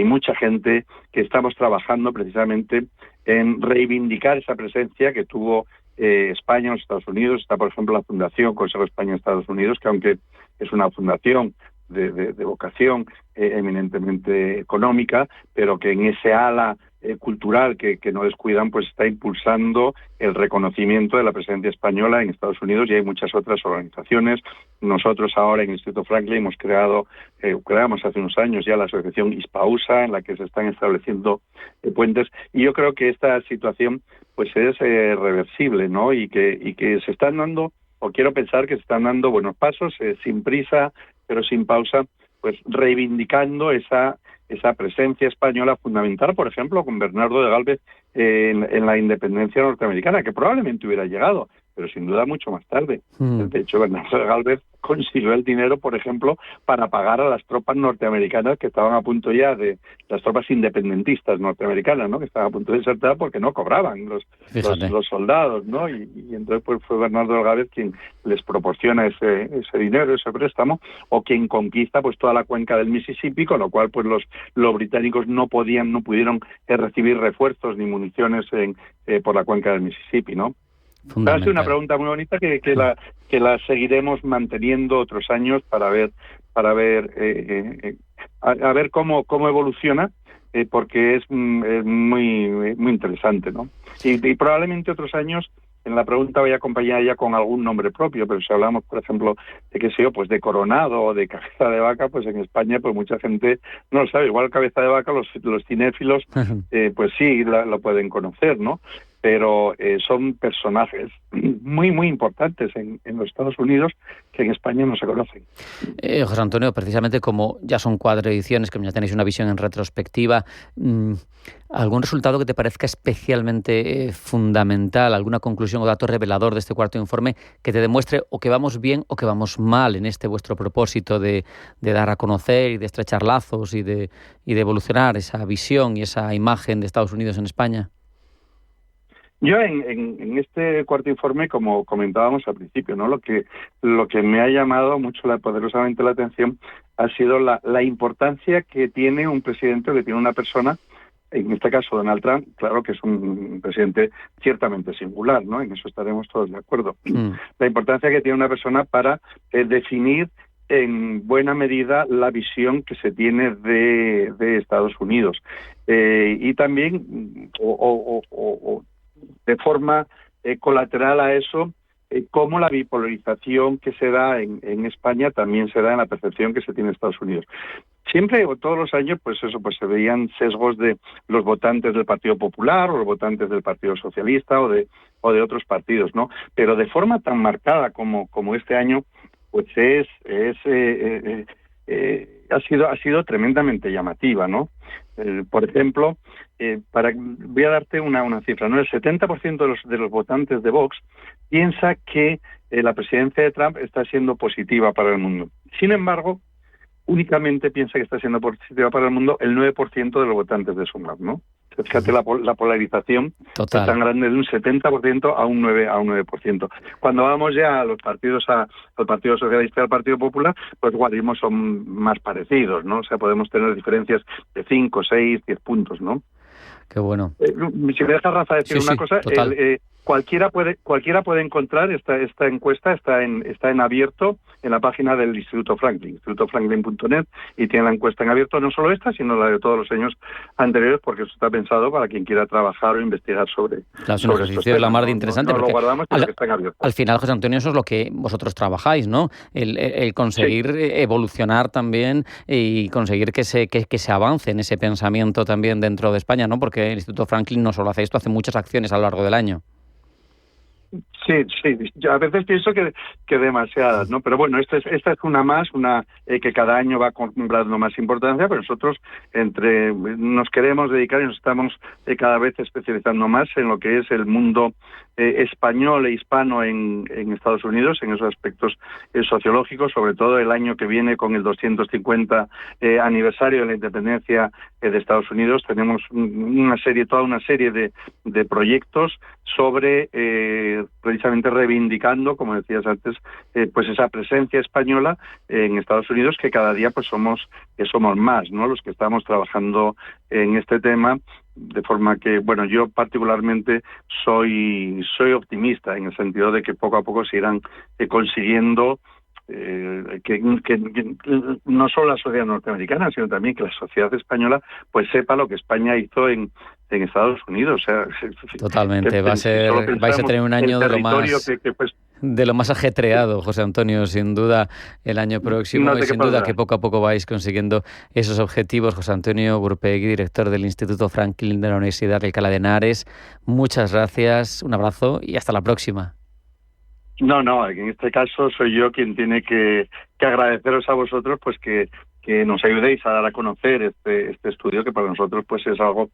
mucha gente que estamos trabajando precisamente en reivindicar esa presencia que tuvo España en los Estados Unidos. Está, por ejemplo, la Fundación Consejo España-Estados Unidos, que aunque es una fundación de vocación eminentemente económica, pero que en ese ala cultural que no descuidan, pues está impulsando el reconocimiento de la presencia española en Estados Unidos, y hay muchas otras organizaciones. Nosotros ahora en el Instituto Franklin creamos hace unos años ya la asociación Hispausa, en la que se están estableciendo puentes, y yo creo que esta situación pues es reversible, ¿no? Y que se están dando, o quiero pensar que se están dando buenos pasos, sin prisa, pero sin pausa, pues reivindicando esa presencia española fundamental, por ejemplo, con Bernardo de Gálvez en la independencia norteamericana, que probablemente hubiera llegado, pero sin duda mucho más tarde. De hecho, Bernardo de Gálvez consiguió el dinero, por ejemplo, para pagar a las tropas norteamericanas que estaban a punto ya de... las tropas independentistas norteamericanas, ¿no?, que estaban a punto de desertar porque no cobraban los soldados, ¿no? Y entonces pues fue Bernardo de Gálvez quien les proporciona ese dinero, ese préstamo, o quien conquista pues toda la cuenca del Mississippi, con lo cual pues los británicos no pudieron recibir refuerzos ni municiones por la cuenca del Mississippi, ¿no? Ha sido una pregunta muy bonita que la seguiremos manteniendo otros años para ver cómo evoluciona, porque es muy interesante, ¿no? Y probablemente otros años en la pregunta vaya acompañada ya con algún nombre propio, pero si hablamos, por ejemplo, pues de Coronado o de Cabeza de Vaca, pues en España pues mucha gente no lo sabe. Igual Cabeza de Vaca, los cinéfilos pues sí lo pueden conocer, ¿no? Pero son personajes muy, muy importantes en los Estados Unidos que en España no se conocen. José Antonio, precisamente como ya son 4 ediciones, que ya tenéis una visión en retrospectiva, ¿algún resultado que te parezca especialmente fundamental, alguna conclusión o dato revelador de este 4º informe que te demuestre o que vamos bien o que vamos mal en este vuestro propósito de dar a conocer y de estrechar lazos y de evolucionar esa visión y esa imagen de Estados Unidos en España? Yo en este 4º informe, como comentábamos al principio, ¿no?, lo que me ha llamado mucho poderosamente la atención ha sido la importancia que tiene un presidente, que tiene una persona, en este caso Donald Trump, claro que es un presidente ciertamente singular, ¿no? En eso estaremos todos de acuerdo. La importancia que tiene una persona para definir en buena medida la visión que se tiene de Estados Unidos, y también de forma colateral a eso, cómo la bipolarización que se da en España también se da en la percepción que se tiene en Estados Unidos. Siempre o todos los años pues se veían sesgos de los votantes del Partido Popular o los votantes del Partido Socialista o de otros partidos, ¿no? Pero de forma tan marcada como este año, pues ha sido tremendamente llamativa, ¿no? Por ejemplo, voy a darte una cifra, ¿no? El 70% de los votantes de Vox piensa que la presidencia de Trump está siendo positiva para el mundo. Sin embargo, únicamente piensa que está siendo positiva para el mundo el 9% de los votantes de Sumar, ¿no? Fíjate la polarización es tan grande, de un 70% a un 9%. Cuando vamos ya a los partidos, al Partido Socialista y al Partido Popular, pues igual ritmos son más parecidos, ¿no? O sea, podemos tener diferencias de 5, 6, 10 puntos, ¿no? Qué bueno. Si me dejas, Rafa, decir una cosa, cualquiera puede encontrar esta encuesta, está en abierto en la página del Instituto Franklin, institutofranklin.net, y tiene la encuesta en abierto, no solo esta, sino la de todos los años anteriores, porque eso está pensado para quien quiera trabajar o investigar sobre un ejercicio de la mar de interesante. No lo guardamos, pero que está en abierto. Al final, José Antonio, eso es lo que vosotros trabajáis, ¿no? El conseguir evolucionar también y conseguir que se avance en ese pensamiento también dentro de España, ¿no? Porque el Instituto Franklin no solo hace esto, hace muchas acciones a lo largo del año. Sí, yo a veces pienso que demasiadas, ¿no? Pero bueno, esta es una que cada año va comprando más importancia, pero nosotros nos queremos dedicar y nos estamos cada vez especializando más en lo que es el mundo español e hispano en Estados Unidos, en esos aspectos sociológicos, sobre todo el año que viene con el 250 aniversario de la independencia de Estados Unidos. Tenemos toda una serie de proyectos sobre precisamente reivindicando, como decías antes, pues esa presencia española en Estados Unidos, que cada día pues somos más, ¿no? Los que estamos trabajando en este tema, de forma que, bueno, yo particularmente soy optimista en el sentido de que poco a poco se irán consiguiendo que no solo la sociedad norteamericana, sino también que la sociedad española pues sepa lo que España hizo en Estados Unidos. O sea, totalmente, vais a tener un año de lo más ajetreado, José Antonio, sin duda, el año próximo, y sin duda que poco a poco vais consiguiendo esos objetivos. José Antonio Gurpegui, director del Instituto Franklin de la Universidad de Alcalá de Henares, muchas gracias, un abrazo y hasta la próxima. No, en este caso soy yo quien tiene que agradeceros a vosotros pues que nos ayudéis a dar a conocer este estudio, que para nosotros pues es algo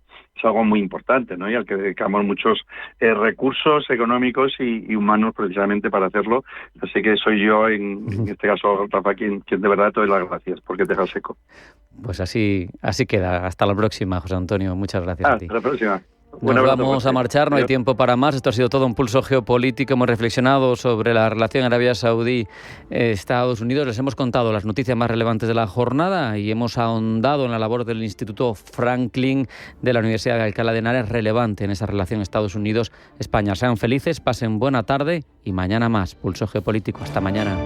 muy importante, ¿no? Y al que dedicamos muchos recursos económicos y humanos precisamente para hacerlo. Así que soy yo, en este caso, Rafa, quien de verdad te doy las gracias porque te dejas seco. Pues así queda. Hasta la próxima, José Antonio. Muchas gracias a ti. Hasta la próxima. Nos vamos a marchar, no hay tiempo para más. Esto ha sido todo un pulso geopolítico. Hemos reflexionado sobre la relación Arabia Saudí-Estados Unidos. Les hemos contado las noticias más relevantes de la jornada y hemos ahondado en la labor del Instituto Franklin de la Universidad de Alcalá de Henares, relevante en esa relación Estados Unidos-España. Sean felices, pasen buena tarde y mañana más. Pulso geopolítico. Hasta mañana.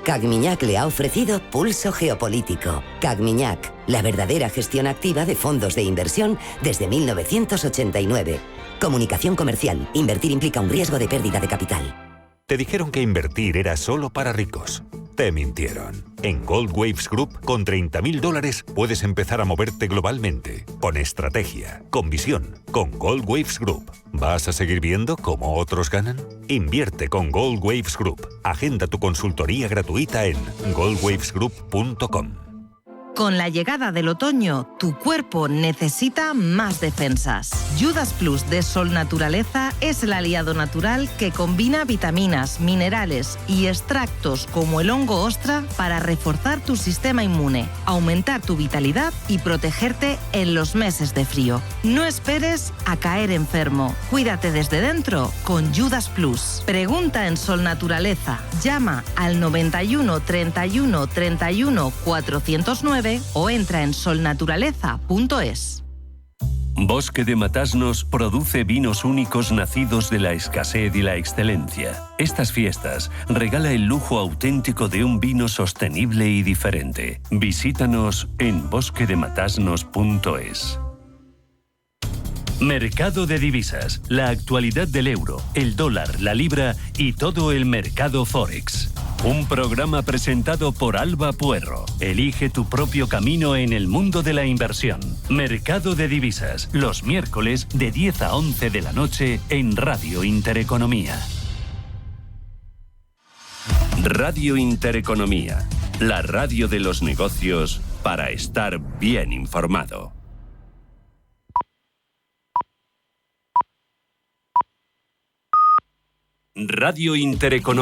Cagmiñac le ha ofrecido Pulso Geopolítico. Cagmiñac, la verdadera gestión activa de fondos de inversión desde 1989. Comunicación comercial. Invertir implica un riesgo de pérdida de capital. Te dijeron que invertir era solo para ricos. Te mintieron. En Gold Waves Group, con $30.000 puedes empezar a moverte globalmente. Con estrategia, con visión, con Gold Waves Group. ¿Vas a seguir viendo cómo otros ganan? Invierte con Gold Waves Group. Agenda tu consultoría gratuita en goldwavesgroup.com. Con la llegada del otoño, tu cuerpo necesita más defensas. Judas Plus de Sol Naturaleza es el aliado natural que combina vitaminas, minerales y extractos como el hongo ostra para reforzar tu sistema inmune, aumentar tu vitalidad y protegerte en los meses de frío. No esperes a caer enfermo. Cuídate desde dentro con Judas Plus. Pregunta en Sol Naturaleza. Llama al 91 31 31 409 o entra en solnaturaleza.es. Bosque de Matasnos produce vinos únicos nacidos de la escasez y la excelencia. Estas fiestas regala el lujo auténtico de un vino sostenible y diferente. Visítanos en bosquedematasnos.es. Mercado de divisas, la actualidad del euro, el dólar, la libra y todo el mercado Forex. Un programa presentado por Alba Puerro. Elige tu propio camino en el mundo de la inversión. Mercado de divisas, los miércoles de 10 a 11 de la noche en Radio Intereconomía. Radio Intereconomía, la radio de los negocios para estar bien informado. Radio Intereconomía.